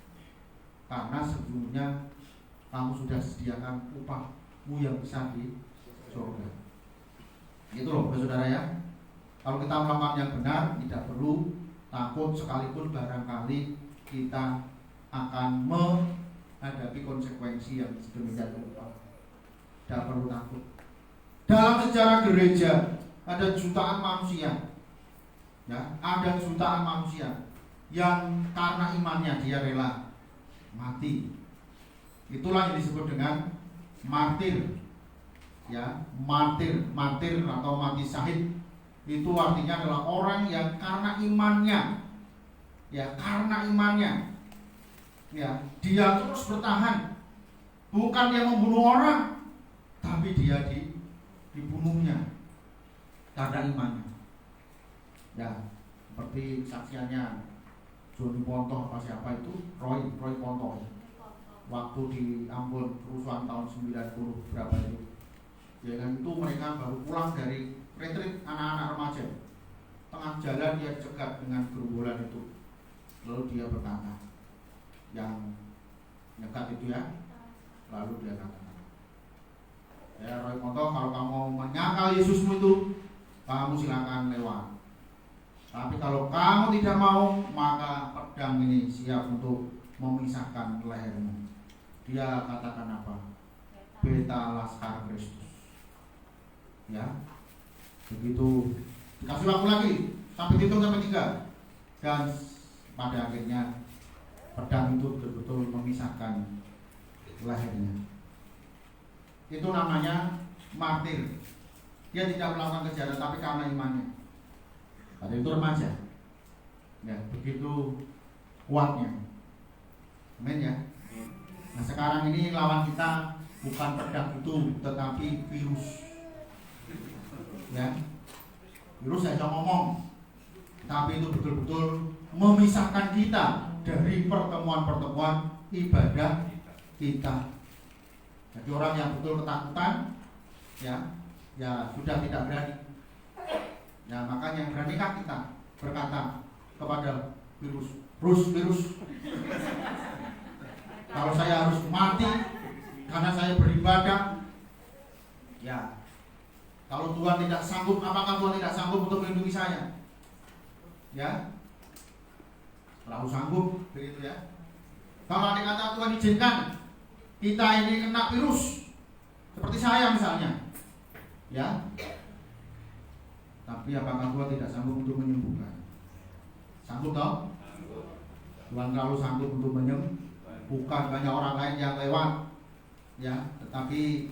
Speaker 2: Karena sebelumnya kamu sudah sediakan upahmu yang besar di surga. Itu loh saudara ya. Kalau kita melakukan yang benar, tidak perlu takut sekalipun barangkali kita akan menghadapi konsekuensi yang sedemikian rupa. Tidak perlu takut. Dalam sejarah gereja ada jutaan manusia, ya, ada jutaan manusia yang karena imannya dia rela mati. Itulah yang disebut dengan martir, ya, martir atau mati syahid. Itu artinya adalah orang yang karena imannya, ya, ya, dia terus bertahan, bukan dia membunuh orang, tapi dia dibunuhnya karena imannya. Ya, seperti kesaksiannya Joni Ponto apa siapa itu, Roy Ponto. Waktu di Ambon kerusuhan tahun 90 berapa itu. Ya kan, itu mereka baru pulang dari retreat anak-anak remaja. Tengah jalan dia cegat dengan gerombolan itu. Lalu dia berkata, yang nyegat itu ya, lalu dia katakan, ya Roy Ponto, kalau kamu menyangkal Yesusmu itu, kamu silakan lewat. Tapi kalau kamu tidak mau, maka pedang ini siap untuk memisahkan lehermu. Dia katakan apa? Beta Laskar Kristus. Ya, begitu dikasih waktu lagi sampai hitung sampai 3, dan pada akhirnya pedang itu betul-betul memisahkan lehernya. Itu namanya martir. Dia tidak melakukan kejahatan tapi karena imannya. Pada itu remaja. Ya, begitu kuatnya. Amin ya. Nah, sekarang ini lawan kita bukan pedang itu, tetapi virus. Ya, virus saya ngomong, tapi itu betul-betul memisahkan kita dari pertemuan-pertemuan ibadah kita. Jadi orang yang betul ketakutan, ya sudah tidak berani. Ya, makanya beranikah kita berkata kepada virus, kalau saya harus mati karena saya beribadah, ya. Kalau Tuhan tidak sanggup, apakah Tuhan tidak sanggup untuk melindungi saya? Ya, selalu sanggup, begitu ya. Kalau ada kata Tuhan izinkan kita ini kena virus, seperti saya misalnya, ya. Tapi apakah Tuhan tidak sanggup untuk menyembuhkan? Sanggup toh? Tuhan selalu sanggup untuk menyembuhkan. Banyak orang lain yang lewat, ya. Tetapi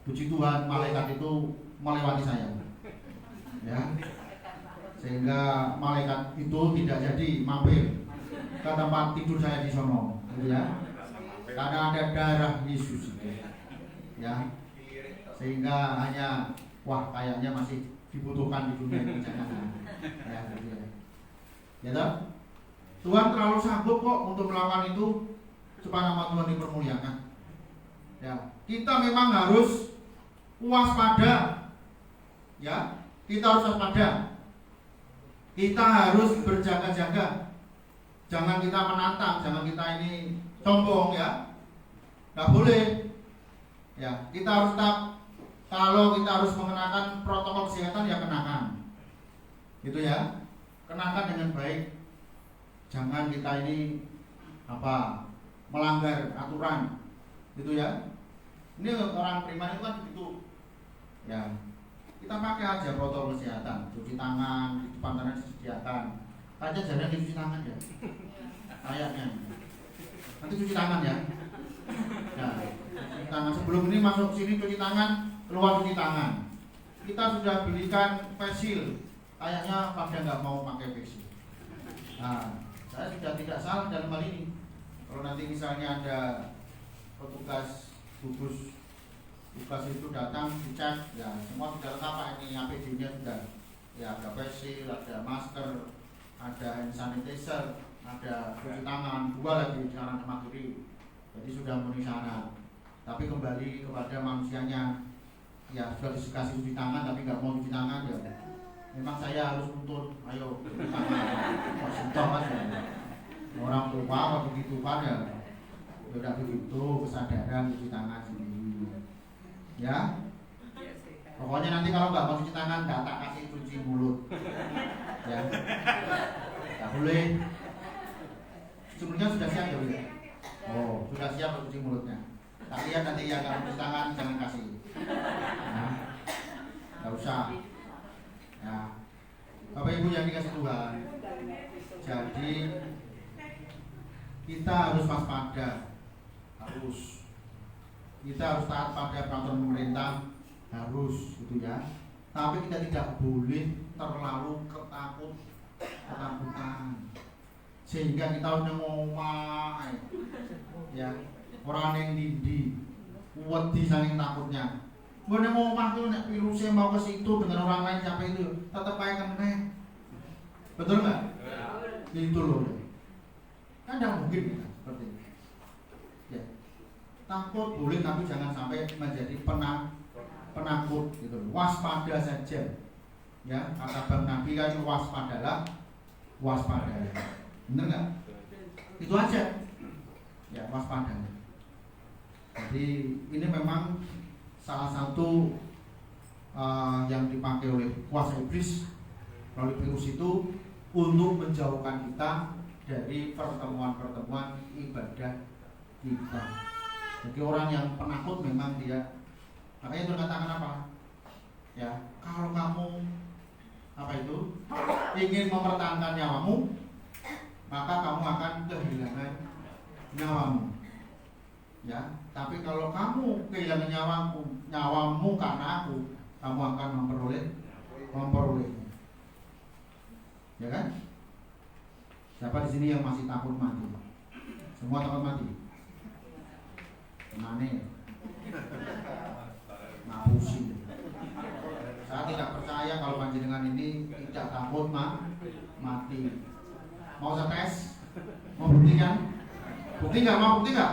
Speaker 2: puji Tuhan, malaikat itu melewati saya, ya, sehingga malaikat itu tidak jadi mampir ke tempat tidur saya di sono, ya, karena ada darah Yesus, ya, sehingga hanya kayaknya masih dibutuhkan di dunia ini, jangan, ya, gitu ya, ya toh? Tuhan terlalu sanggup kok untuk melakukan itu supaya nama Tuhan dipermuliakan, ya. Kita memang harus waspada. Ya, kita harus waspada. Kita harus berjaga-jaga. Jangan kita menantang, jangan kita ini sombong ya. Nggak boleh. Ya, kita harus tetap, kalau kita harus mengenakan protokol kesehatan ya kenakan. Gitu ya. Kenakan dengan baik. Jangan kita ini melanggar aturan. Gitu ya. Ini orang beriman itu kan begitu. Ya. Kita pakai aja protokol kesehatan, cuci tangan, di depan tangan disediakan. Aja jarang cuci tangan ya. Kayaknya. Nanti cuci tangan ya. Nah, cuci tangan sebelum ini masuk sini cuci tangan, keluar cuci tangan. Kita sudah belikan face shield. Kayaknya pada nggak mau pakai face shield. Nah, saya sudah tidak salah dalam hal ini. Kalau nanti misalnya ada petugas gugus tugas itu datang dicek, ya semua sudah lengkap Pak, ini APD-nya sudah, ya ada face shield, ada masker, ada hand sanitizer, ada cuci tangan, 2 lagi di kanan sama kiri, jadi sudah memenuhi syarat. Tapi kembali kepada manusianya, ya sudah dikasih cuci tangan tapi nggak mau cuci tangan, ya memang saya harus tuntut, ayo cuci tangan, sentuh mas ya. Orang tua begitu kan ya, udah begitu kesadaran cuci tangan sendiri. Ya, pokoknya nanti kalau nggak mau cuci tangan, nggak tak kasih cuci mulut. Ya, nggak boleh. Sebelumnya sudah siap ya, Bu? Oh, sudah siap untuk cuci mulutnya. Tak lihat nanti ya, kalau cuci tangan jangan kasih. Nah, nggak usah. Ya, Bapak Ibu yang dikasih Tuhan. Jadi kita harus waspada, kita harus taat pada peraturan pemerintah, harus gitu ya. Tapi kita tidak boleh terlalu ketakutan sehingga kita udah ngomong ya, orang yang dindi wedi saking takutnya. Gue mau tuh nek virusnya mau ke situ dengan orang lain siapa itu tetap aja kena. Betul nggak? Itu loh. Kan tidak mungkin ya, seperti itu. Ya. Takut boleh tapi jangan sampai menjadi penakut gitu. Waspada saja. Ya, kata Bang Nabi kan waspadalah, waspada. Bener nggak? Itu aja. Ya, waspada. Jadi ini memang salah satu yang dipakai oleh kuasa iblis melalui virus itu untuk menjauhkan kita dari pertemuan-pertemuan ibadah kita. Jadi orang yang penakut memang dia, makanya itu katakan apa? Ya, kalau kamu apa itu ingin mempertahankan nyawamu, maka kamu akan kehilangan nyawamu. Ya, tapi kalau kamu kehilangan nyawamu karena aku, kamu akan memperolehnya. Ya kan? Siapa di sini yang masih takut mati? Semua takut mati. Mana? Ngapusi. Saya tidak percaya kalau panjenengan ini tidak takut mati. Mau saya tes? Mau buktikan? Bukti nggak? Mau bukti nggak?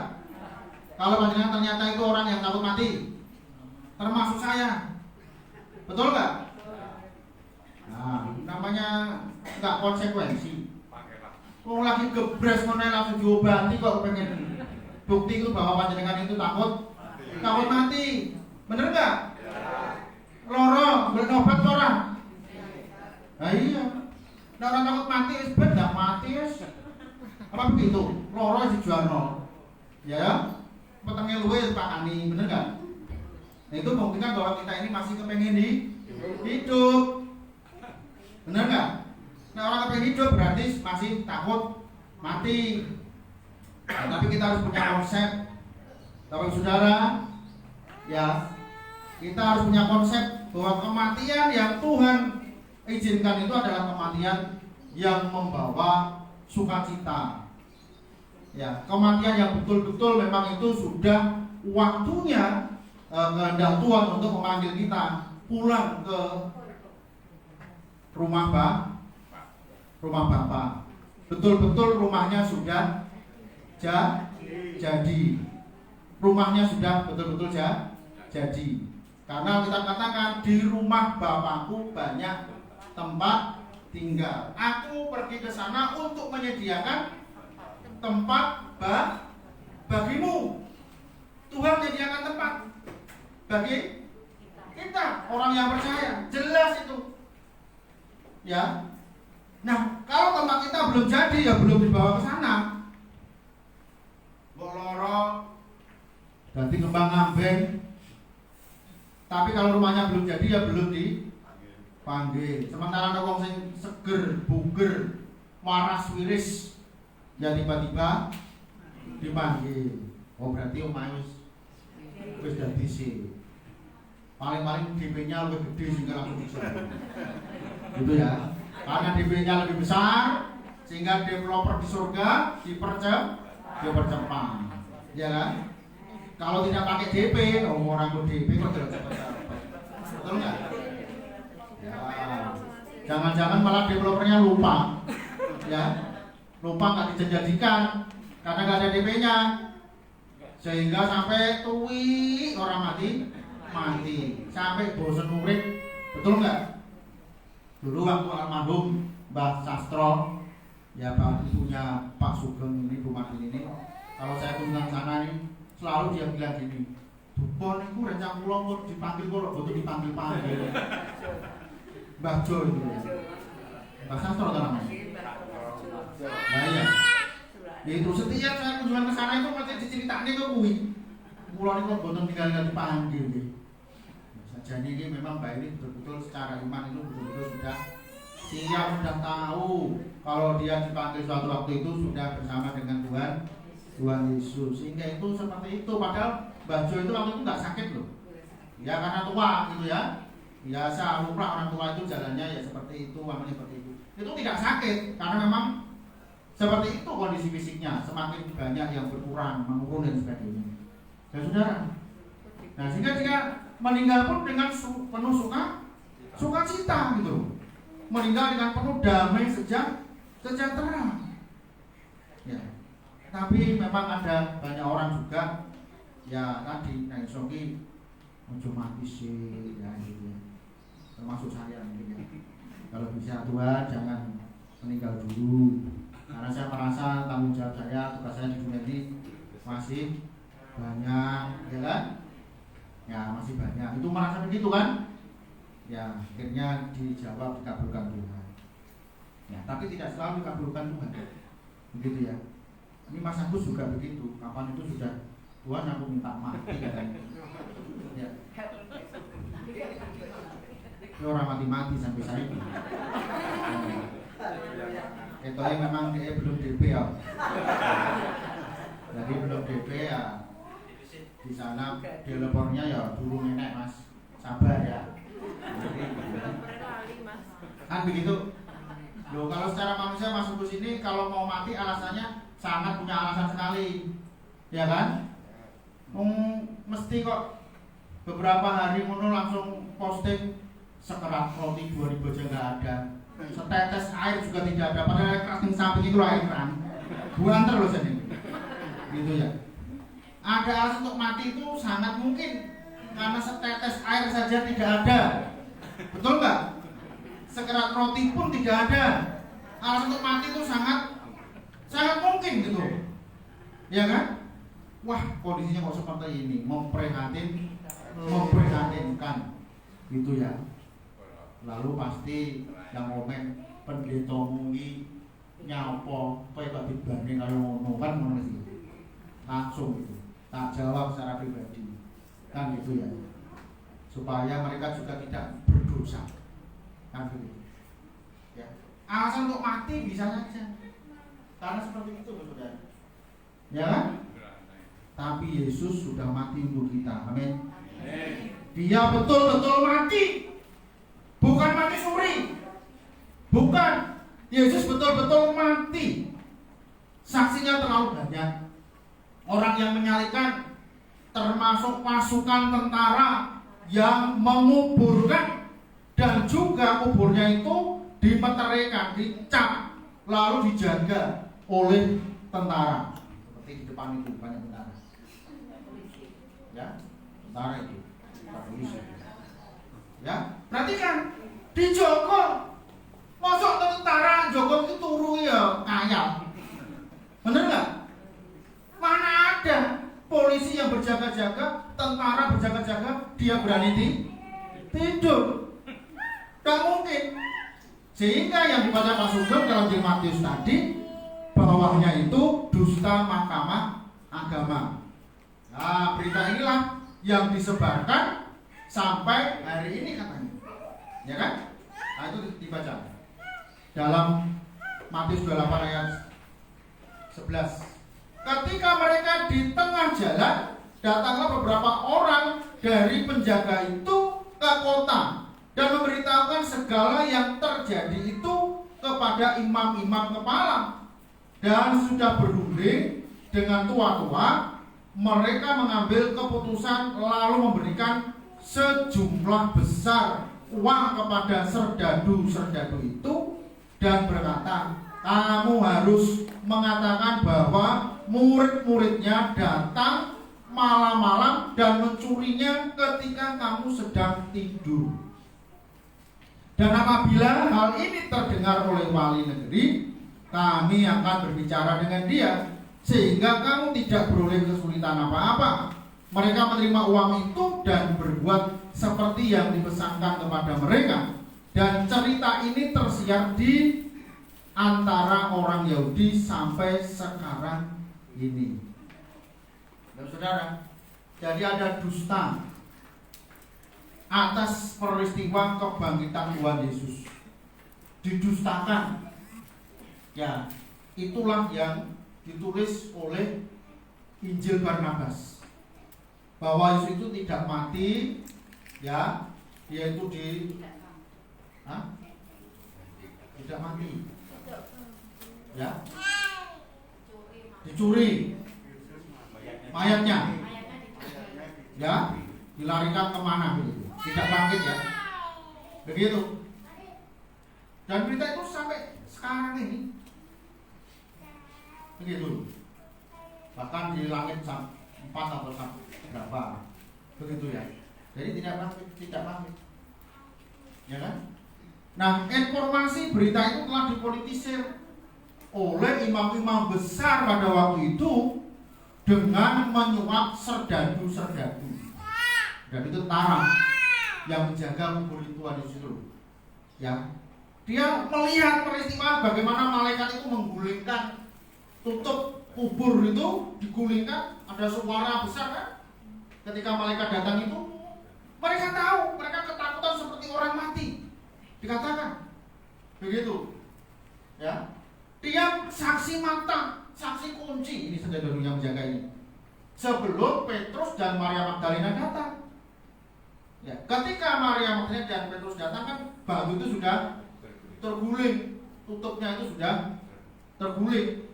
Speaker 2: Kalau panjenengan ternyata itu orang yang takut mati, termasuk saya, betul nggak? Nah, namanya nggak konsekuensi. Oh lagi gebres mana langsung diobati kok pengen bukti itu bahwa panjenengan itu takut mati, bener nggak? Loro, boleh obat orang? Nah iya, nah, orang takut mati, benar mati apa begitu? Loro dijual nol, ya? Petengnya luwe pakani, bener nggak? Nah, itu membuktikan bahwa kita ini masih kepengen hidup, bener nggak? Nah orang kepengen hidup berarti masih takut mati. Nah, tapi kita harus punya konsep, Bapak Saudara, ya kita harus punya konsep bahwa kematian yang Tuhan izinkan itu adalah kematian yang membawa sukacita. Ya, kematian yang betul-betul memang itu sudah waktunya kehendak Tuhan untuk memanggil kita pulang ke rumah Bapa. Betul-betul rumahnya sudah jadi. Rumahnya sudah betul-betul jadi. Karena kita katakan di rumah Bapakku banyak tempat tinggal. Aku pergi ke sana untuk menyediakan tempat bagimu. Tuhan menyediakan tempat bagi kita, orang yang percaya. Jelas itu. Ya. Nah, kalau tempat kita belum jadi, ya belum dibawa ke sana. Boloro, ganti kembang ambeng. Tapi kalau rumahnya belum jadi, ya belum dipanggil. Sementara ada wong sing seger, buger, waras wiris, ya tiba-tiba dipanggil. Oh berarti omahe wis dadi sih. Paling-paling DP-nya lebih gede sehingga langsung bisa. Gitu ya. Karena DP-nya lebih besar sehingga developer di surga dipercepat. Ya kan? Kalau tidak pakai DP, orang DP kok tidak cepat. Betul nggak? Ya. Jangan-jangan malah developernya lupa. Ya. Lupa nggak dijadikan karena nggak ada DP-nya. Sehingga sampai tuwi orang mati, sampai bosan urip. Betul nggak? Dulu waktu almarhum Mbah Sastro, ya Pak ibunya Pak Sugeng ini, Bu Martin ini, kalau saya kunjungan sana nih, selalu dia bilang gini, Dupon itu rencang pulau mau dipanggil kok, betul dipanggil Mbah Jo itu ya. Mbah Sastro kan namanya. Nah iya. Itu setiap saya kunjungan ke sana itu pasti diceritakan itu kuwi. Pulau ini kok betul tinggal dipanggil gitu. Jadi ini memang Mbak ini betul-betul secara iman itu betul-betul sudah siap, sudah tahu kalau dia dipanggil suatu waktu itu sudah bersama dengan Tuhan Yesus. Sehingga itu seperti itu. Padahal Mbak Jo itu waktu itu nggak sakit loh. Ya karena tua gitu ya. Biasa lumrah orang tua itu jalannya ya seperti itu, namanya seperti itu. Itu tidak sakit karena memang seperti itu kondisi fisiknya. Semakin banyak yang berkurang, menurun dan sebagainya. Ya saudara. Nah sehingga dia meninggal pun dengan penuh sukacita gitu. Meninggal dengan penuh damai sejahtera. Ya. Tapi memang ada banyak orang juga ya tadi yang soki ojo mati sih ya gitu ya. Termasuk saya mungkin ya. Kalau bisa Tuhan jangan meninggal dulu. Karena saya merasa tanggung jawab saya, tugas saya di dunia ini masih banyak, ya kan? Ya masih banyak. Itu merasa begitu kan? Ya akhirnya dijawab, dikabulkan Tuhan. Ya tapi tidak selalu dikabulkan Tuhan. Begitu ya. Ini Mas Agus juga begitu. Kapan itu sudah Tuhan aku minta mati katanya. Ya. Ini orang mati-mati sampai saya ini. Eto'e memang dia belum DP ya. Jadi belum DP ya. Di sana developernya ya dulu nenek Mas. Sabar ya. Kan begitu. Loh kalau secara manusia masuk ke sini kalau mau mati alasannya sangat punya alasan sekali. Ya kan? Mesti kok beberapa hari ngono langsung posting sekerat roti 2000 aja nggak ada, setetes air juga tidak ada, padahal keras samping itu air kan buang terus ini gitu ya. Ada alasan untuk mati itu sangat mungkin karena setetes air saja tidak ada, betul nggak? Sekerat roti pun tidak ada, alasan untuk mati itu sangat mungkin gitu ya kan. Wah kondisinya kok seperti ini, memprihatinkan gitu ya. Lalu pasti yang komen pendeta mungi nyapo kowe kok dibanding karo ngono kan ngono sih. Langsung gitu. Tak jawab secara pribadi. Kan gitu ya. Supaya mereka juga tidak berdosa. Kan gitu. Ya. Alasan untuk mati bisa saja. Karena seperti itu Saudara. Ya kan? Tapi Yesus sudah mati untuk kita. Amin. Dia betul-betul mati. Bukan mati suri. Bukan. Yesus betul-betul mati. Saksinya terlalu banyak. Orang yang menyalibkan termasuk pasukan tentara yang menguburkan, dan juga kuburnya itu dimeterikan, dicap, lalu dijaga oleh tentara. Seperti di depan itu banyak tentara. Ya, tentara itu, polisi. Ya, perhatikan di Joko, masuk tentara Joko itu turu ya kaya, bener nggak? Mana ada polisi yang berjaga-jaga, tentara berjaga-jaga, dia berani tidur? Gak mungkin. Sehingga yang dibaca Pak Sugeng dalam Injil Matius tadi, bawahnya itu dusta mahkamah agama. Nah, berita inilah yang disebarkan sampai hari ini katanya, ya kan? Nah itu dibaca dalam Matius 28 ayat 11. Ketika mereka di tengah jalan, datanglah beberapa orang dari penjaga itu ke kota dan memberitahukan segala yang terjadi itu kepada imam-imam kepala. Dan sudah berunding dengan tua-tua, mereka mengambil keputusan lalu memberikan sejumlah besar uang kepada serdadu-serdadu itu dan berkata, kamu harus mengatakan bahwa murid-muridnya datang malam-malam dan mencurinya ketika kamu sedang tidur. Dan apabila hal ini terdengar oleh wali negeri, kami akan berbicara dengan dia sehingga kamu tidak beroleh kesulitan apa-apa. Mereka menerima uang itu dan berbuat seperti yang dipesankan kepada mereka. Dan cerita ini tersiar di antara orang Yahudi sampai sekarang ini. Saudara, jadi ada dusta atas peristiwa kebangkitan Tuhan Yesus. Didustakan. Ya, itulah yang ditulis oleh Injil Barnabas. Bahwa Yesus itu tidak mati, ya, dia itu tidak mati. Ya, dicuri mayatnya, ya, dilarikan kemana begitu, tidak bangkit ya, begitu. Dan berita itu sampai sekarang ini, begitu. bahkan di langit jam 4 atau jam berapa, begitu ya. Jadi tidak pamit, ya kan? Nah, informasi berita itu telah dipolitisir oleh imam-imam besar pada waktu itu dengan menyuap serdadu-serdadu. Dan itu tentara yang menjaga kubur itu ada di situ. Ya, dia melihat peristiwa bagaimana malaikat itu menggulingkan tutup kubur itu, digulingkan, ada suara besar kan? Ketika malaikat datang itu, mereka tahu, mereka ketakutan seperti orang mati. Dikatakan begitu, ya. Dia saksi mata, saksi kunci. Ini saja dulu yang menjaga ini. Sebelum Petrus dan Maria Magdalena datang, ya. Ketika Maria Magdalena dan Petrus datang kan batu itu sudah terguling, tutupnya itu sudah terguling,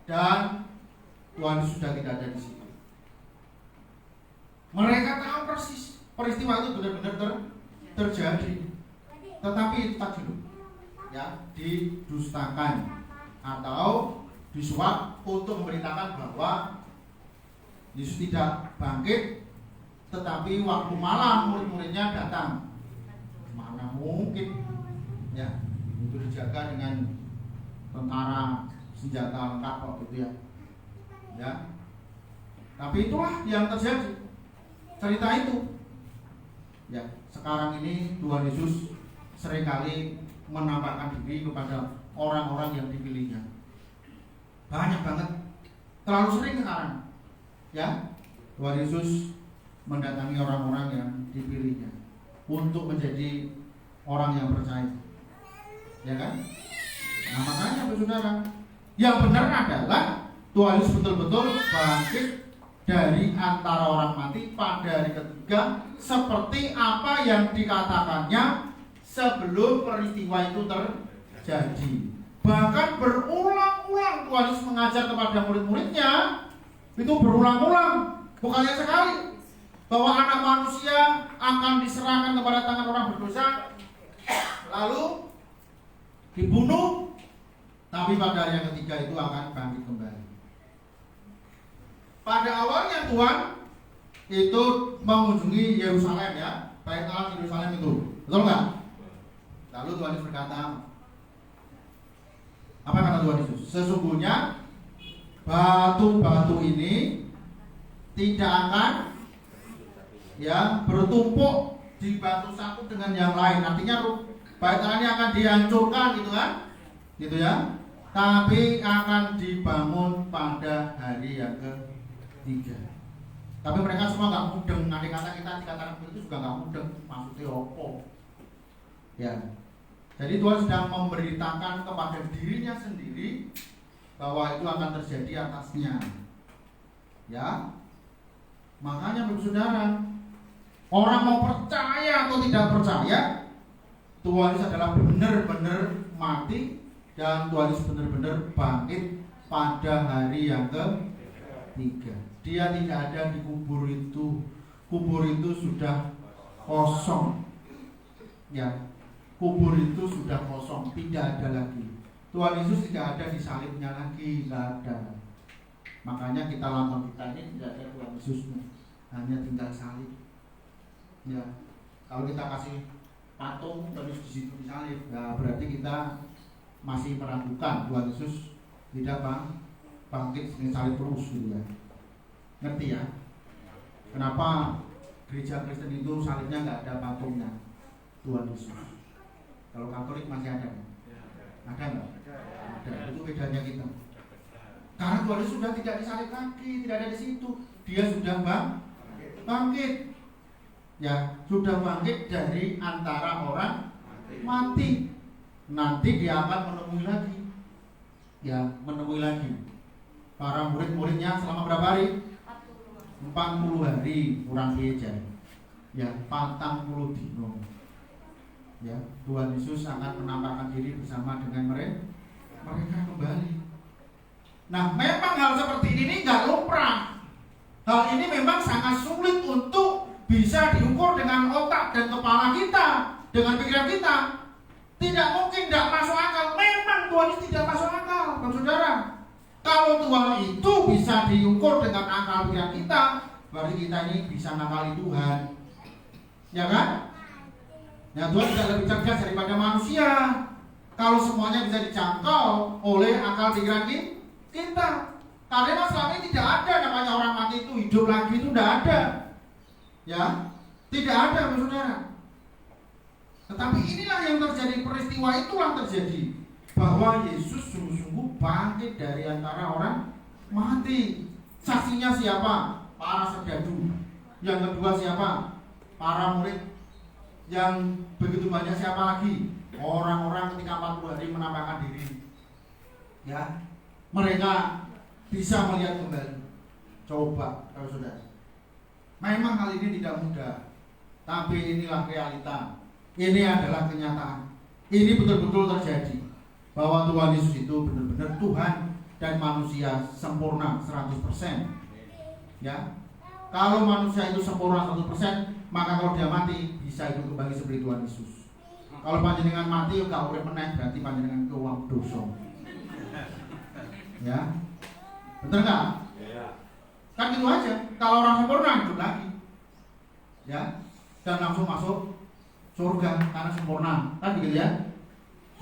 Speaker 2: dan Tuhan sudah tidak ada di situ. Mereka tahu persis peristiwa itu benar-benar terjadi. Tetapi itu tadi ya, didustakan atau disuap untuk memberitakan bahwa Yesus tidak bangkit, tetapi waktu malam murid-muridnya datang. Mana mungkin ya, itu dijaga dengan tentara senjata lengkap kok gitu ya. Ya. Tapi itulah yang terjadi. Cerita itu. Ya, sekarang ini Tuhan Yesus seringkali menampakkan diri kepada orang-orang yang dipilihnya. Banyak banget, terlalu sering sekarang. Ya, Tuhan Yesus mendatangi orang-orang yang dipilihnya untuk menjadi orang yang percaya. Ya kan? Nah, makanya saudara, yang benar adalah Tuhan Yesus betul-betul bangkit dari antara orang mati pada hari ketiga, seperti apa yang dikatakannya sebelum peristiwa itu terjadi. Bahkan berulang-ulang Tuhan Yesus mengajar kepada murid-muridnya, itu berulang-ulang, bukannya sekali, bahwa anak manusia akan diserahkan kepada tangan orang berdosa, lalu dibunuh, tapi pada hari yang ketiga itu akan bangkit kembali. Pada awalnya Tuhan itu mengunjungi Yerusalem, ya, Bait Allah Yerusalem itu, betul nggak? Lalu Tuhan Yesus berkata, apa kata Tuhan Yesus? Sesungguhnya batu-batu ini tidak akan ya bertumpuk di batu satu dengan yang lain. Artinya Bait Allah ini akan dihancurkan gitu kan? Gitu ya. Tapi akan dibangun pada hari yang ketiga. Tapi mereka semua nggak mudeng. Nanti kata kita dikatakan begitu juga nggak mudeng. Maksudnya apa? Ya. Jadi Tuhan sedang memberitakan kepada dirinya sendiri bahwa itu akan terjadi atasnya. Ya. Makanya saudara, orang mau percaya atau tidak percaya, Tuhan Yesus adalah benar-benar mati dan Tuhan Yesus benar-benar bangkit pada hari yang ketiga. Dia tidak ada di kubur itu. Kubur itu sudah kosong. Ya, kubur itu sudah kosong, tidak ada lagi. Tuhan Yesus tidak ada di salibnya lagi, tidak ada. Makanya kita lambang kita ini tidak ada Tuhan Yesusnya, hanya tinggal salib. Ya, kalau kita kasih patung terus di situ disalib, ya berarti kita masih meragukan Tuhan Yesus tidak bangkit dengan salib terus gitu ya. Ngerti ya? Kenapa gereja Kristen itu salibnya nggak ada patungnya Tuhan Yesus? Kalau Katolik masih ada, ada nggak? Ada. Itu bedanya kita. Karena Tuhan Yesus sudah tidak disalib lagi, tidak ada di situ. Dia sudah bangkit. Ya, sudah bangkit dari antara orang mati. Nanti dia akan menemui lagi. Ya, menemui lagi. Para murid-muridnya selama berapa hari? 40 hari kurang beja. Ya, 40 dino. Ya, Tuhan Yesus akan menampakkan diri bersama dengan mereka kembali. Nah, memang hal seperti ini nggak lumrah. Hal ini memang sangat sulit untuk bisa diukur dengan otak dan kepala kita, dengan pikiran kita. Tidak mungkin, tidak masuk akal. Memang Tuhan Yesus tidak masuk akal, saudara. Kalau Tuhan itu bisa diukur dengan akal pikiran kita, berarti kita ini bisa ngakali Tuhan. Ya kan? Ya, Tuhan tidak lebih cerdas daripada manusia. Kalau semuanya bisa dijangkau oleh akal pikiran kita. Karena selama ini tidak ada namanya orang mati itu hidup lagi, itu tidak ada. Ya, tidak ada, saudara. Tetapi inilah yang terjadi, peristiwa itulah terjadi, bahwa Yesus sungguh-sungguh bangkit dari antara orang mati. Saksinya siapa? Para serdadu. Yang kedua siapa? Para murid. Yang begitu banyak siapa lagi? Orang-orang ketika 40 hari menampakkan diri. Ya, mereka bisa melihat kembali. Coba, kalau saudara. Memang hal ini tidak mudah, tapi inilah realita. Ini adalah kenyataan. Ini betul-betul terjadi, bahwa Tuhan Yesus itu benar-benar Tuhan dan manusia sempurna 100%. Ya, kalau manusia itu sempurna 100%, maka kalau dia mati bisa hidup kembali seperti Tuhan Yesus. Kalau panjenengan mati gak urip meneh, berarti panjenengan keuang dosa. Ya, betul nggak? Kan gitu aja. Kalau orang sempurna hidup lagi, ya, dan langsung masuk surga karena sempurna, kan begitu ya?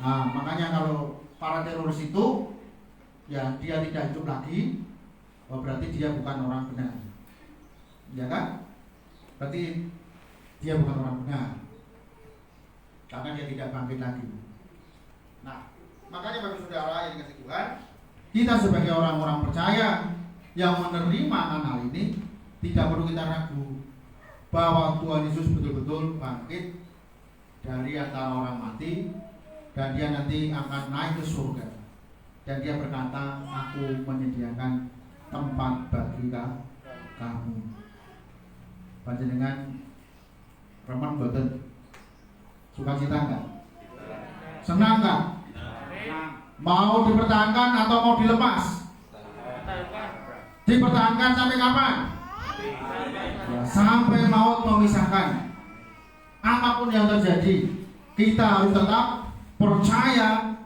Speaker 2: Nah, makanya kalau para teroris itu, ya dia tidak hidup lagi, oh, berarti dia bukan orang benar, ya kan? Berarti dia bukan orang benar, karena dia tidak bangkit lagi. Nah, makanya bagi saudara yang dikasih Tuhan, kita sebagai orang-orang percaya yang menerima hal ini, tidak perlu kita ragu bahwa Tuhan Yesus betul-betul bangkit dari antara orang mati, dan dia nanti akan naik ke surga, dan dia berkata, aku menyediakan tempat bagi kamu. Panjenengan remen boten? Sukacita enggak? Senang enggak? Mau dipertahankan atau mau dilepas? Dipertahankan sampai kapan? Ya, sampai maut memisahkan. Apapun yang terjadi, kita harus tetap percaya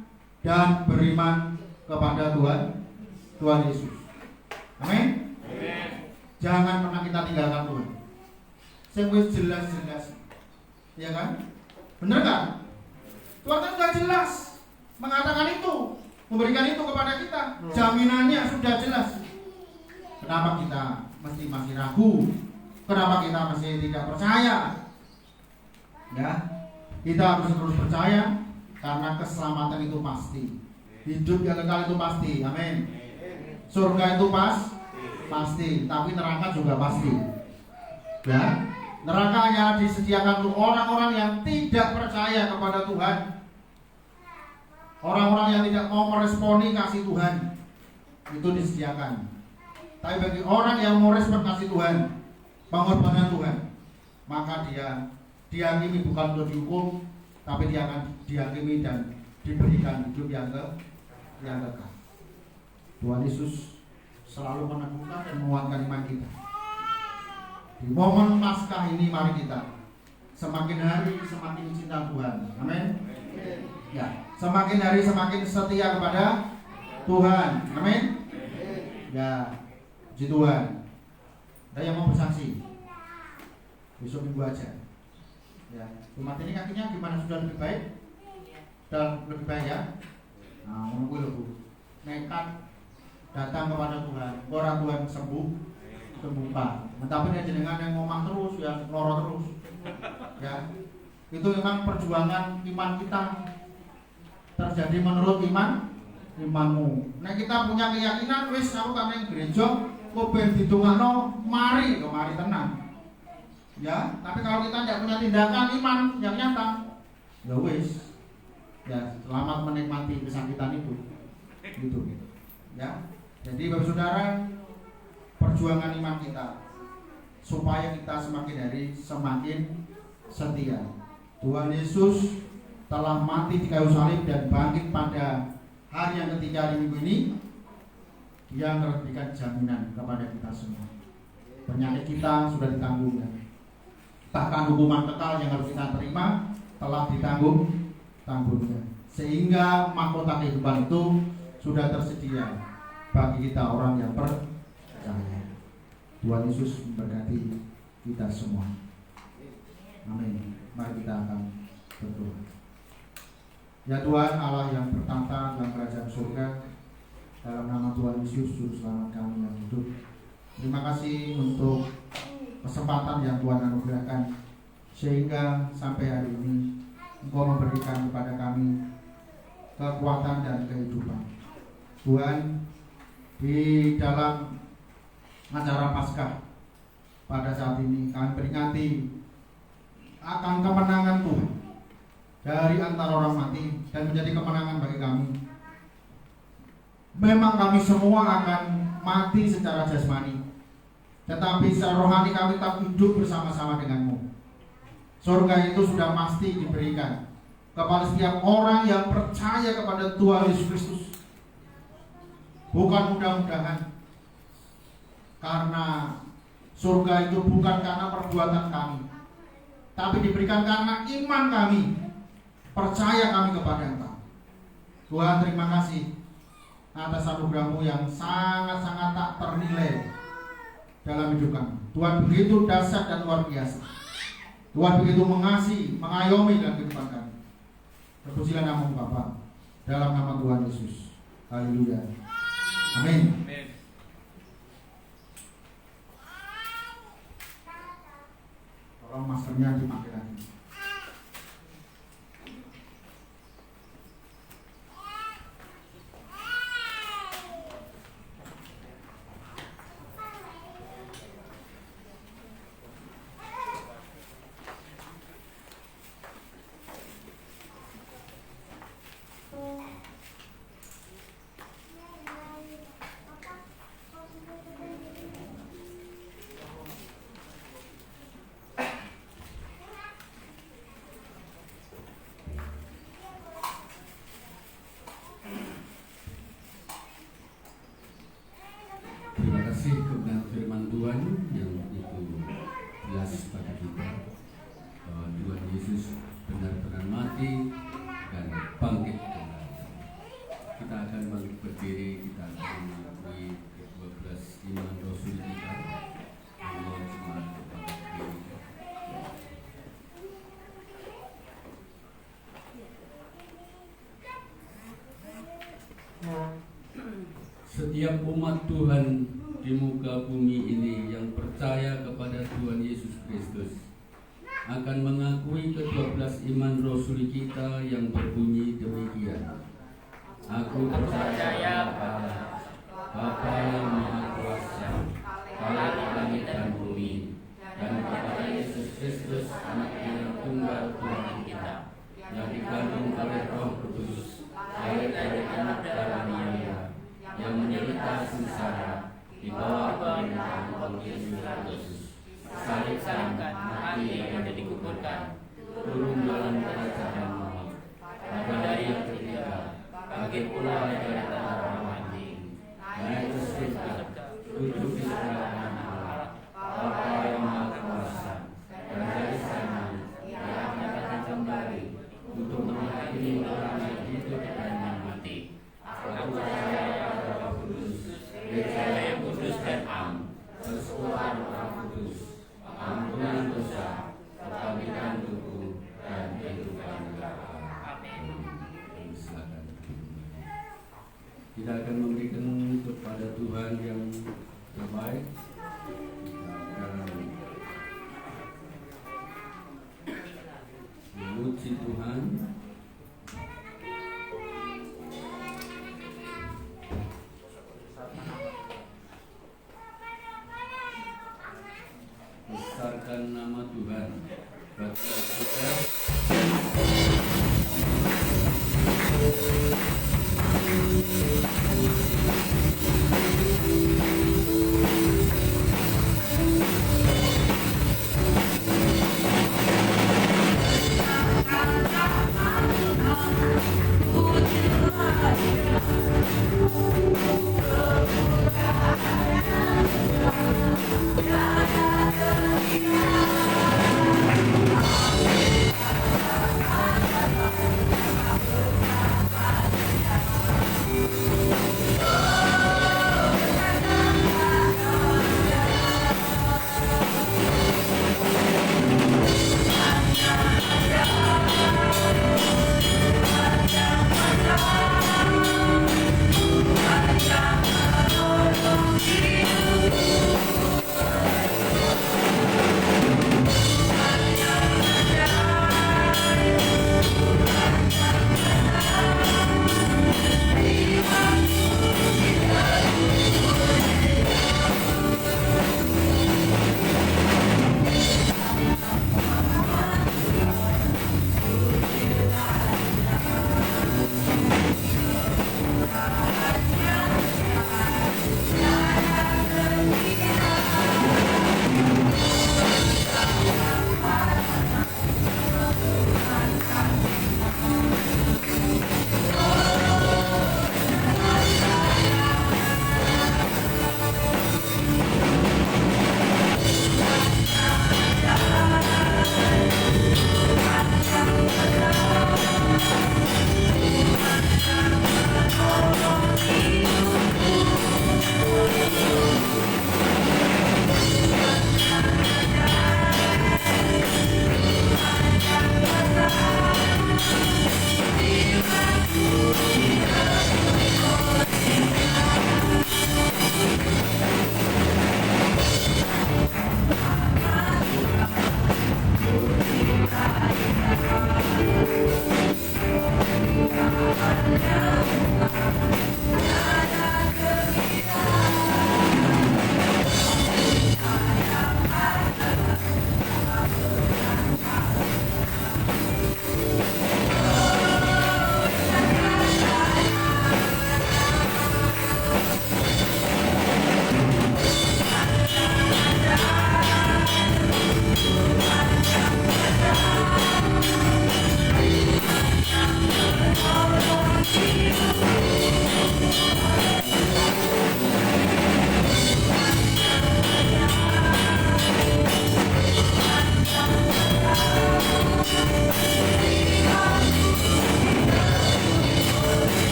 Speaker 2: dan beriman kepada Tuhan Yesus. Amin. Jangan pernah kita tinggalkan Tuhan. Sing jelas-jelas, ya kan? Benar kan? Tuhan kan sudah jelas mengatakan itu, memberikan itu kepada kita. Jaminannya sudah jelas. Kenapa kita masih ragu? Kenapa kita masih tidak percaya? Ya, kita harus terus percaya, karena keselamatan itu pasti, hidup yang kekal itu pasti. Amin. Surga itu pasti, tapi neraka juga pasti. Ya, neraka hanya disediakan untuk orang-orang yang tidak percaya kepada Tuhan, orang-orang yang tidak mau meresponi kasih Tuhan, itu disediakan. Tapi bagi orang yang mau respon kasih Tuhan, pengorbanan Tuhan, maka dia dihakimi bukan untuk dihukum, tapi dia akan dihakimi dan diberikan hidup yang kekal. Tuhan Yesus selalu meneguhkan dan menguatkan iman kita. Di momen Paskah ini mari kita semakin hari semakin cinta Tuhan. Amin. Ya, semakin hari semakin setia kepada Tuhan. Amin. Ya, puji Tuhan. Ada yang mau bersaksi? Besok minggu aja. Ya, umat ini kakinya gimana, sudah lebih baik? Sudah lebih baik ya? Nah, menunggu loh Bu. Nekat datang kepada Tuhan. Orang Tuhan sembuh Pak. Tapi jenengan yang ngomong terus, ya loro terus. Ya, itu memang perjuangan iman kita terjadi menurut imanmu. Nah, kita punya keyakinan, wis aku kami gereja, kok ben ditungakno, mari tenang. Ya, tapi kalau kita tidak punya tindakan iman yang nyata, ya wis, ya selamat menikmati kesakitan itu, gitu. Ya, jadi Bapak Saudara, perjuangan iman kita supaya kita semakin hari semakin setia. Tuhan Yesus telah mati di kayu salib dan bangkit pada hari yang ketiga di minggu ini. Dia memberikan jaminan kepada kita semua. Penyakit kita sudah ditanggung, ya. Bahkan hukuman kekal yang harus kita terima telah ditanggungnya. Sehingga mahkota kehidupan itu sudah tersedia bagi kita orang yang percaya. Tuhan Yesus memberkati kita semua. Amin. Mari kita akan berdoa. Ya Tuhan Allah yang bertata dalam kerajaan surga, dalam nama Tuhan Yesus Juru Selamat kami yang hidup, terima kasih untuk kesempatan yang Tuhan anugerahkan, sehingga sampai hari ini Engkau memberikan kepada kami kekuatan dan kehidupan. Tuhan, di dalam acara Paskah pada saat ini kami peringati akan kemenangan Tuhan dari antara orang mati dan menjadi kemenangan bagi kami. Memang kami semua akan mati secara jasmani, tetapi secara rohani kami tetap hidup bersama-sama denganmu. Surga itu sudah pasti diberikan kepada setiap orang yang percaya kepada Tuhan Yesus Kristus. Bukan mudah-mudahan, karena surga itu bukan karena perbuatan kami, tapi diberikan karena iman kami, percaya kami kepada Engkau. Tuhan, terima kasih atas anugerah-Mu yang sangat-sangat tak ternilai dalam hidup kami. Tuhan begitu dahsyat dan luar biasa. Tuhan begitu mengasihi, mengayomi dalam kehidupan kami. Terpujilah nama Bapa, dalam nama Tuhan Yesus. Haleluya. Amin. Tolong maskernya dipakai lagi.
Speaker 3: Terima kasih kebenaran firman Tuhan yang begitu jelas pada kita bahwa Tuhan Yesus benar-benar mati dan bangkit kembali. Kita akan bangkit berdiri, kita akan mengakui ke-12 iman Rasul kita. Allah cuma bangkit. Setiap umat Tuhan di muka bumi ini yang percaya kepada Tuhan Yesus Kristus akan mengakui ke-12 iman Rasul kita yang berbunyi demikian. Aku percaya pada Bapa yang Maha Kuasa, Allah langit dan bumi, dan kepada Yesus Kristus Anak yang tunggal Tuhan kita, yang dikandung oleh Roh Kudus, lahir dari anak darah Maria, yang menderita sengsara di bawah pemerintahan Pontius Pilatus, disalibkan, mati dan dikuburkan, turun dalam kerajaan maut, pada hari yang ketiga bangkit pula dari antara orang mati, naik ke surga, duduk di sebelah kanan Allah, Bapa yang Maha Kuasa, dan dari sana Ia akan datang kembali untuk menghakimi orang yang hidup dan yang mati. Aku percaya pada Roh Kudus, Gereja yang kudus dan am, persekutuan Roh Kudus, ampunan dosa, kebangkitan tubuh, dan kehidupan kekal. Amin. Silakan. Kita akan memberikan kepada Tuhan yang terbaik. Kita akan memuji Tuhan. Besarkan nama Tuhan. Bagi kita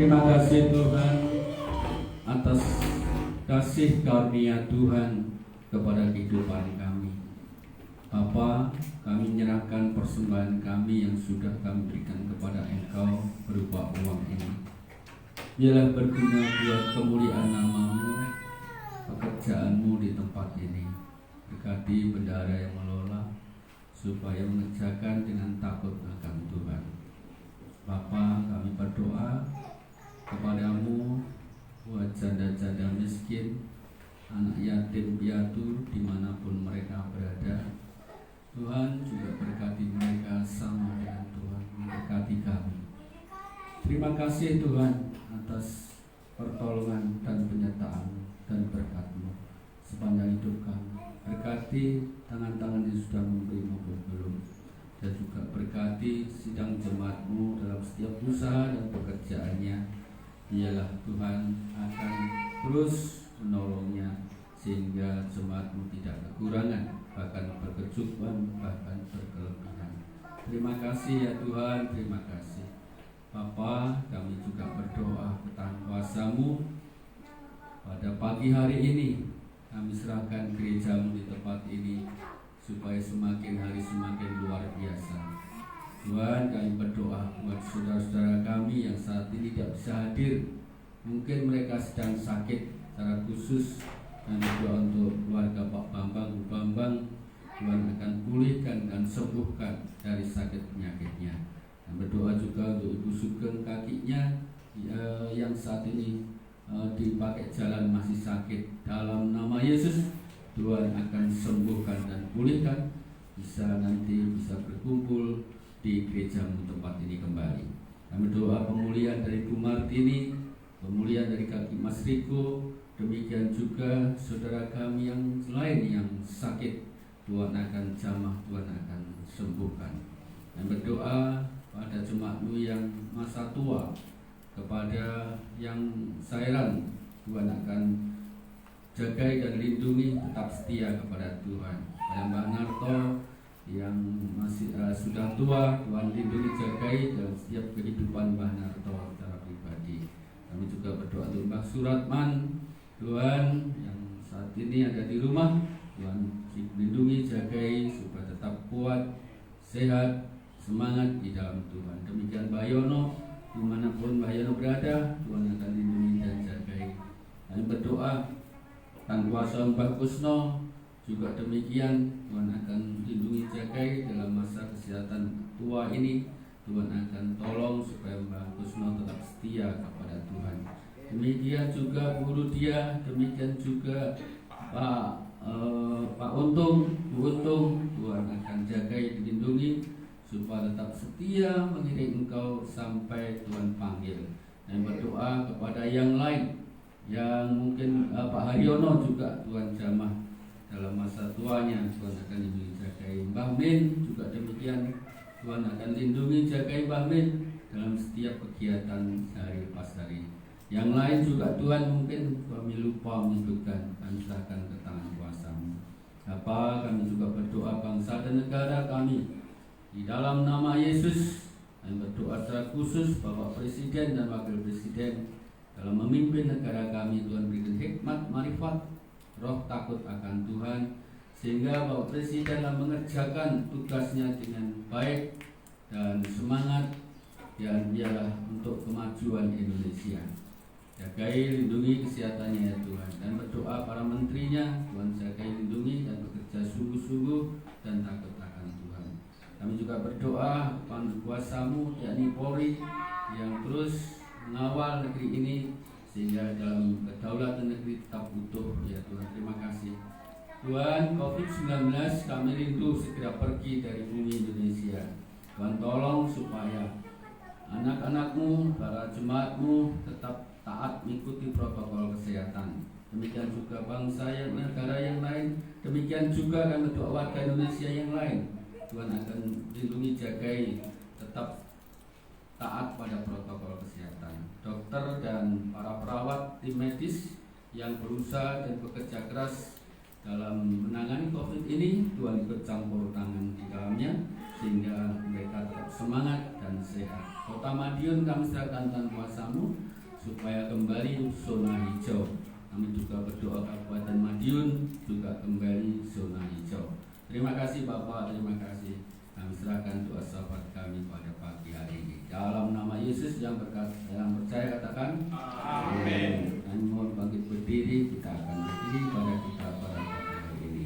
Speaker 3: terima kasih Tuhan atas kasih karunia Tuhan kepada kehidupan kami. Bapa, kami menyerahkan persembahan kami yang sudah kami berikan kepada Engkau berupa uang ini. Biarlah berguna buat kemuliaan nama-Mu, pekerjaan-Mu di tempat ini. Berkati bendahara yang mengelola, supaya mengerjakan dengan takut akan Tuhan. Bapa, kami berdoa kepada-Mu buat janda-janda miskin, anak yatim piatu dimanapun mereka berada. Tuhan juga berkati mereka sama dengan Tuhan memberkati kami. Terima kasih Tuhan atas pertolongan dan penyertaan dan berkat-Mu sepanjang hidup kami. Berkati tangan-tangan yang sudah memberi maupun belum, dan juga berkati sidang jemaat-Mu dalam setiap usaha dan pekerjaannya. Biarlah Tuhan akan terus menolongnya sehingga jemaat-Mu tidak kekurangan, bahkan berkecukupan, bahkan berkelebihan. Terima kasih ya Tuhan, terima kasih. Bapa, kami juga berdoa tentang kuasa-Mu pada pagi hari ini. Kami serahkan gereja-Mu di tempat ini supaya semakin hari semakin luar biasa. Tuhan, kami berdoa buat saudara-saudara kami yang saat ini tidak bisa hadir. Mungkin mereka sedang sakit secara khusus, dan berdoa untuk keluarga Pak Bambang, Bu Bambang. Tuhan akan pulihkan dan sembuhkan dari sakit penyakitnya. Dan berdoa juga untuk Ibu Sugeng kakinya yang saat ini dipakai jalan masih sakit. Dalam nama Yesus, Tuhan akan sembuhkan dan pulihkan, bisa nanti bisa berkumpul di gereja-Mu tempat ini kembali. Kami berdoa pemulihan dari Bu Martini, pemulihan dari kaki Mas Riko, demikian juga saudara kami yang lain yang sakit. Tuhan akan jamah, Tuhan akan sembuhkan. Dan berdoa pada jemaat-Mu yang masa tua, kepada yang sairan, Tuhan akan jagai dan lindungi, tetap setia kepada Tuhan. Pada Mbak Narto yang masih sudah tua, Tuhan lindungi, jagai dalam setiap kehidupan Mbak Narto secara pribadi. Kami juga berdoa untuk Mbak Suratman, Tuhan yang saat ini ada di rumah, Tuhan lindungi, jagai supaya tetap kuat, sehat, semangat di dalam Tuhan. Demikian Mbak Yono, dimanapun Mbak Yono berada, Tuhan akan lindungi dan jagai. Kami berdoa dan kuasa Mbak Kusno juga demikian, Tuhan akan lindungi, jagai dalam masa kesehatan tua ini. Tuhan akan tolong supaya Mbak Kusno tetap setia kepada Tuhan. Demikian juga Bu Rudia, demikian juga Pak Untung, Bu Untung, Tuhan akan jagai, dilindungi supaya tetap setia mengiring Engkau sampai Tuhan panggil. Dan berdoa kepada yang lain yang mungkin Pak Haryono juga Tuhan jamah dalam masa tuanya, Tuhan akan lindungi, jagai. Mbah Min juga demikian, Tuhan akan lindungi, jagai Mbah Min dalam setiap kegiatan sehari lepas hari. Yang lain juga Tuhan mungkin kami lupa menyebutkan, kami serahkan ke tangan kuasa-Mu. Bapa, kami juga berdoa bangsa dan negara kami di dalam nama Yesus. Kami berdoa secara khusus Bapak Presiden dan Wakil Presiden dalam memimpin negara kami. Tuhan berikan hikmat, marifat, roh takut akan Tuhan, sehingga Bapak Presiden dalam mengerjakan tugasnya dengan baik dan semangat, dan biarlah untuk kemajuan Indonesia. Jagai, lindungi kesehatannya ya Tuhan. Dan berdoa para menterinya, Tuhan jagai, lindungi dan bekerja sungguh-sungguh dan takut akan Tuhan. Kami juga berdoa kepada kuasa-Mu, yakni Polri, yang terus mengawal negeri ini sehingga dalam kedaulatan negeri tetap utuh ya Tuhan. Terima kasih Tuhan. COVID-19 kami rindu segera pergi dari bumi Indonesia. Tuhan tolong supaya anak-anak-Mu, para jemaat-Mu tetap taat mengikuti protokol kesehatan. Demikian juga bangsa yang negara yang lain, demikian juga kami berdoa warga Indonesia yang lain. Tuhan akan lindungi, jagai, tetap taat pada protokol kesehatan. Dokter dan para perawat, tim medis yang berusaha dan bekerja keras dalam menangani COVID ini, Tuhan ikut campur tangan di dalamnya,
Speaker 1: sehingga mereka tetap semangat dan sehat. Kota Madiun kami serahkan dalam kuasa-Mu supaya kembali zona hijau. Kami juga berdoa Kabupaten Madiun juga kembali zona hijau. Terima kasih Bapak, terima kasih. Kami serahkan doa syafaat kami pada pagi hari ini. Dalam nama Yesus yang percaya katakan amin. Kami mohon bangkit berdiri, kita akan berdiri pada kita pada pagi hari ini.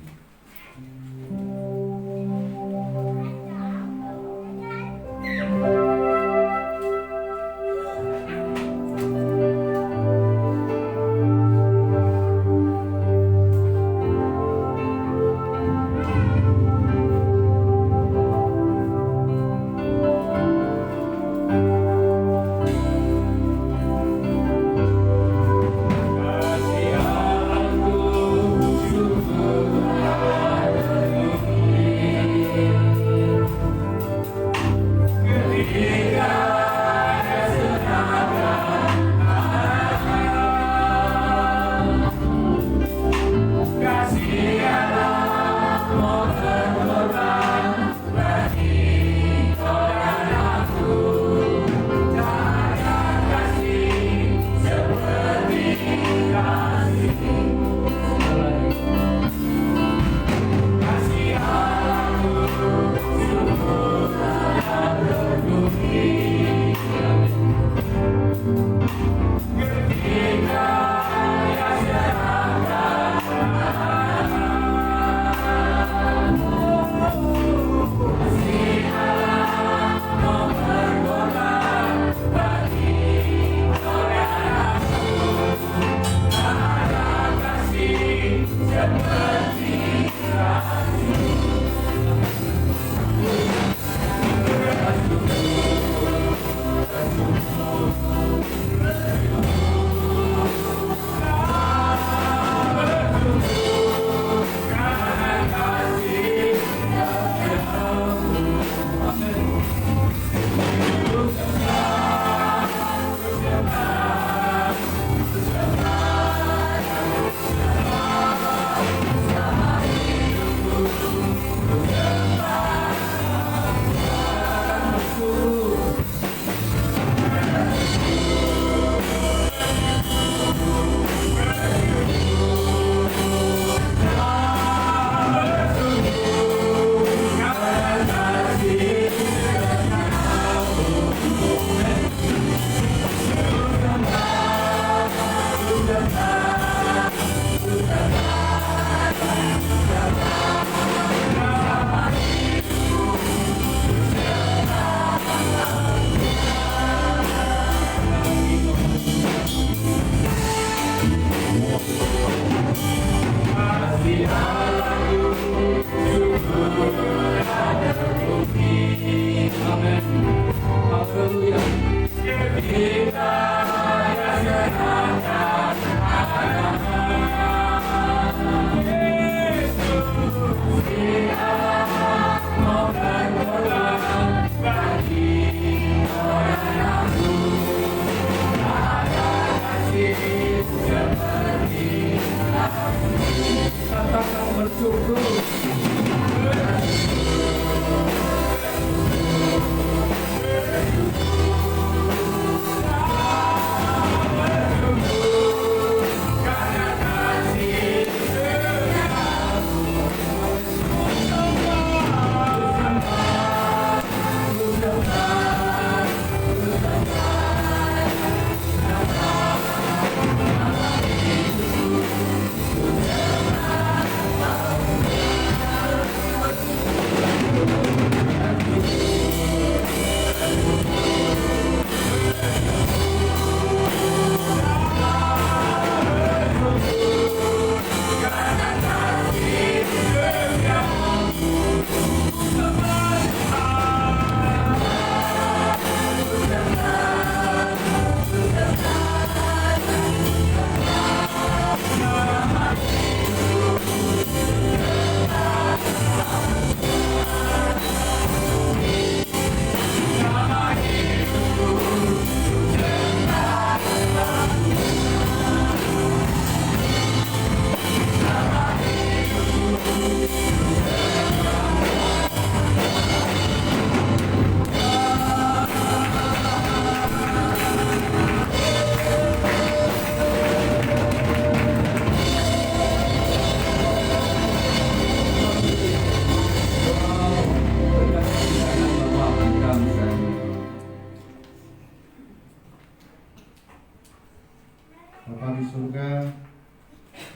Speaker 2: Bapa di surga,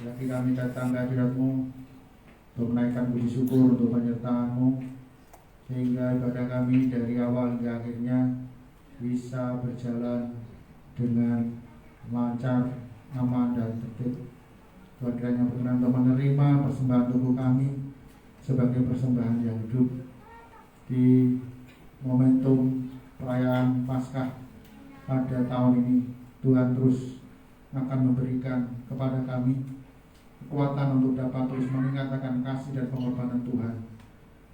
Speaker 2: lagi kami datang ke hadirat-Mu untuk menaikkan puji syukur untuk penyertaan-Mu, sehingga ibadah kami dari awal hingga akhirnya bisa berjalan dengan lancar, aman, dan tertib. Tuhan kiranya berkenan untuk menerima persembahan tubuh kami sebagai persembahan yang hidup di momentum perayaan Paskah pada tahun ini. Tuhan terus akan memberikan kepada kami kekuatan untuk dapat terus meningkatkan kasih dan pengorbanan Tuhan,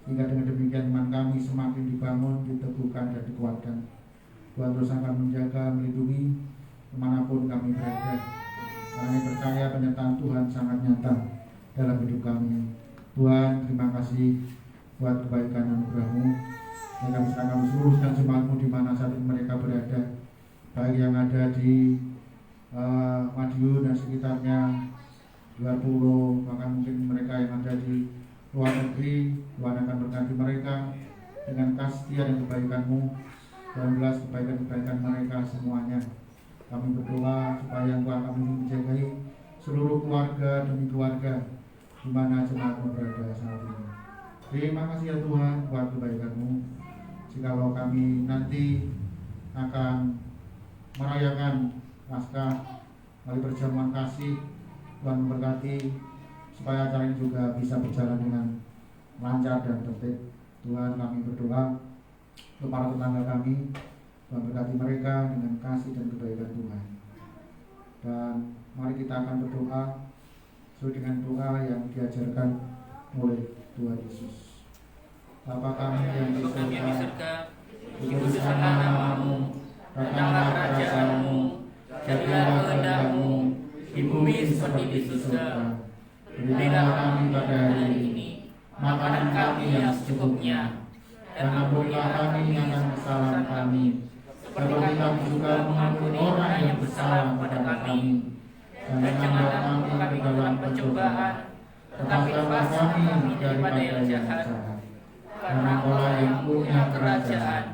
Speaker 2: sehingga dengan demikian iman kami semakin dibangun, diteguhkan, dan dikuatkan. Tuhan terus akan menjaga, melindungi kemanapun kami berada. Kami percaya penyertaan Tuhan sangat nyata dalam hidup kami. Tuhan, terima kasih buat kebaikan dan anugerah-Mu. Dan kami serahkan seluruh dan jemaat-Mu di mana saat ini mereka berada, baik yang ada di Madiun dan sekitarnya, luar pulau, bahkan mungkin mereka yang ada di luar negeri. Tuhan akan berkati mereka dengan kasih dan kebaikan-Mu, dan belas kebaikan-kebaikan mereka semuanya. Kami berdoa supaya Engkau akan menjagai seluruh keluarga demi keluarga di mana jemaat-Mu berada saat ini. Terima kasih ya Tuhan buat kebaikan-Mu. Jikalau kami nanti akan merayakan Paskah melalui perjamuan kasih, Tuhan memberkati supaya acara ini juga bisa berjalan dengan lancar dan tertib. Tuhan, kami berdoa untuk para tetangga kami, Tuhan berkati mereka dengan kasih dan kebaikan Tuhan. Dan mari kita akan berdoa sesuai dengan doa yang diajarkan oleh Tuhan Yesus. Bapa kami yang di surga, dikuduskanlah nama-Mu, datanglah kerajaan-Mu, jadilah kehendak-Mu di bumi seperti di surga. Berilah kami pada hari ini makanan kami yang secukupnya, dan ampunilah kami akan kesalahan kami, seperti kami juga mengampuni orang yang bersalah kepada kami. Dan janganlah kami ke dalam pencobaan, tetapi lepaskan kami daripada yang jahat. Karena Engkau yang punya kerajaan,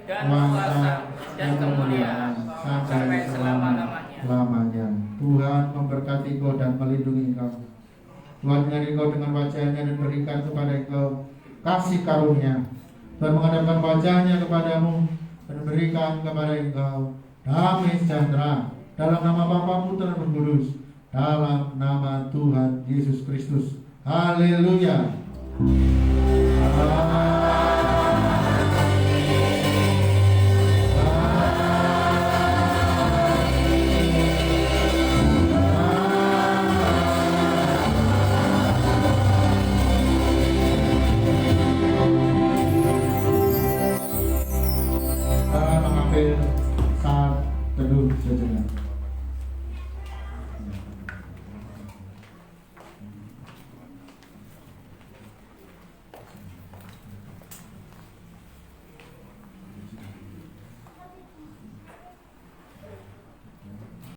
Speaker 2: dan kuasa, dan kemuliaan sampai selama-lamanya. Tuhan memberkati Engkau dan melindungi Engkau. Tuhan menyertai Engkau dengan wajah-Nya dan berikan kepada Engkau kasih karunia. Tuhan menghadapkan wajah-Nya kepadamu dan berikan kepada Engkau damai sejahtera. Dalam nama Bapa, Putra, dan Roh Kudus, dalam nama Tuhan Yesus Kristus. Haleluya. Kita mengambil saat teduh sejenak.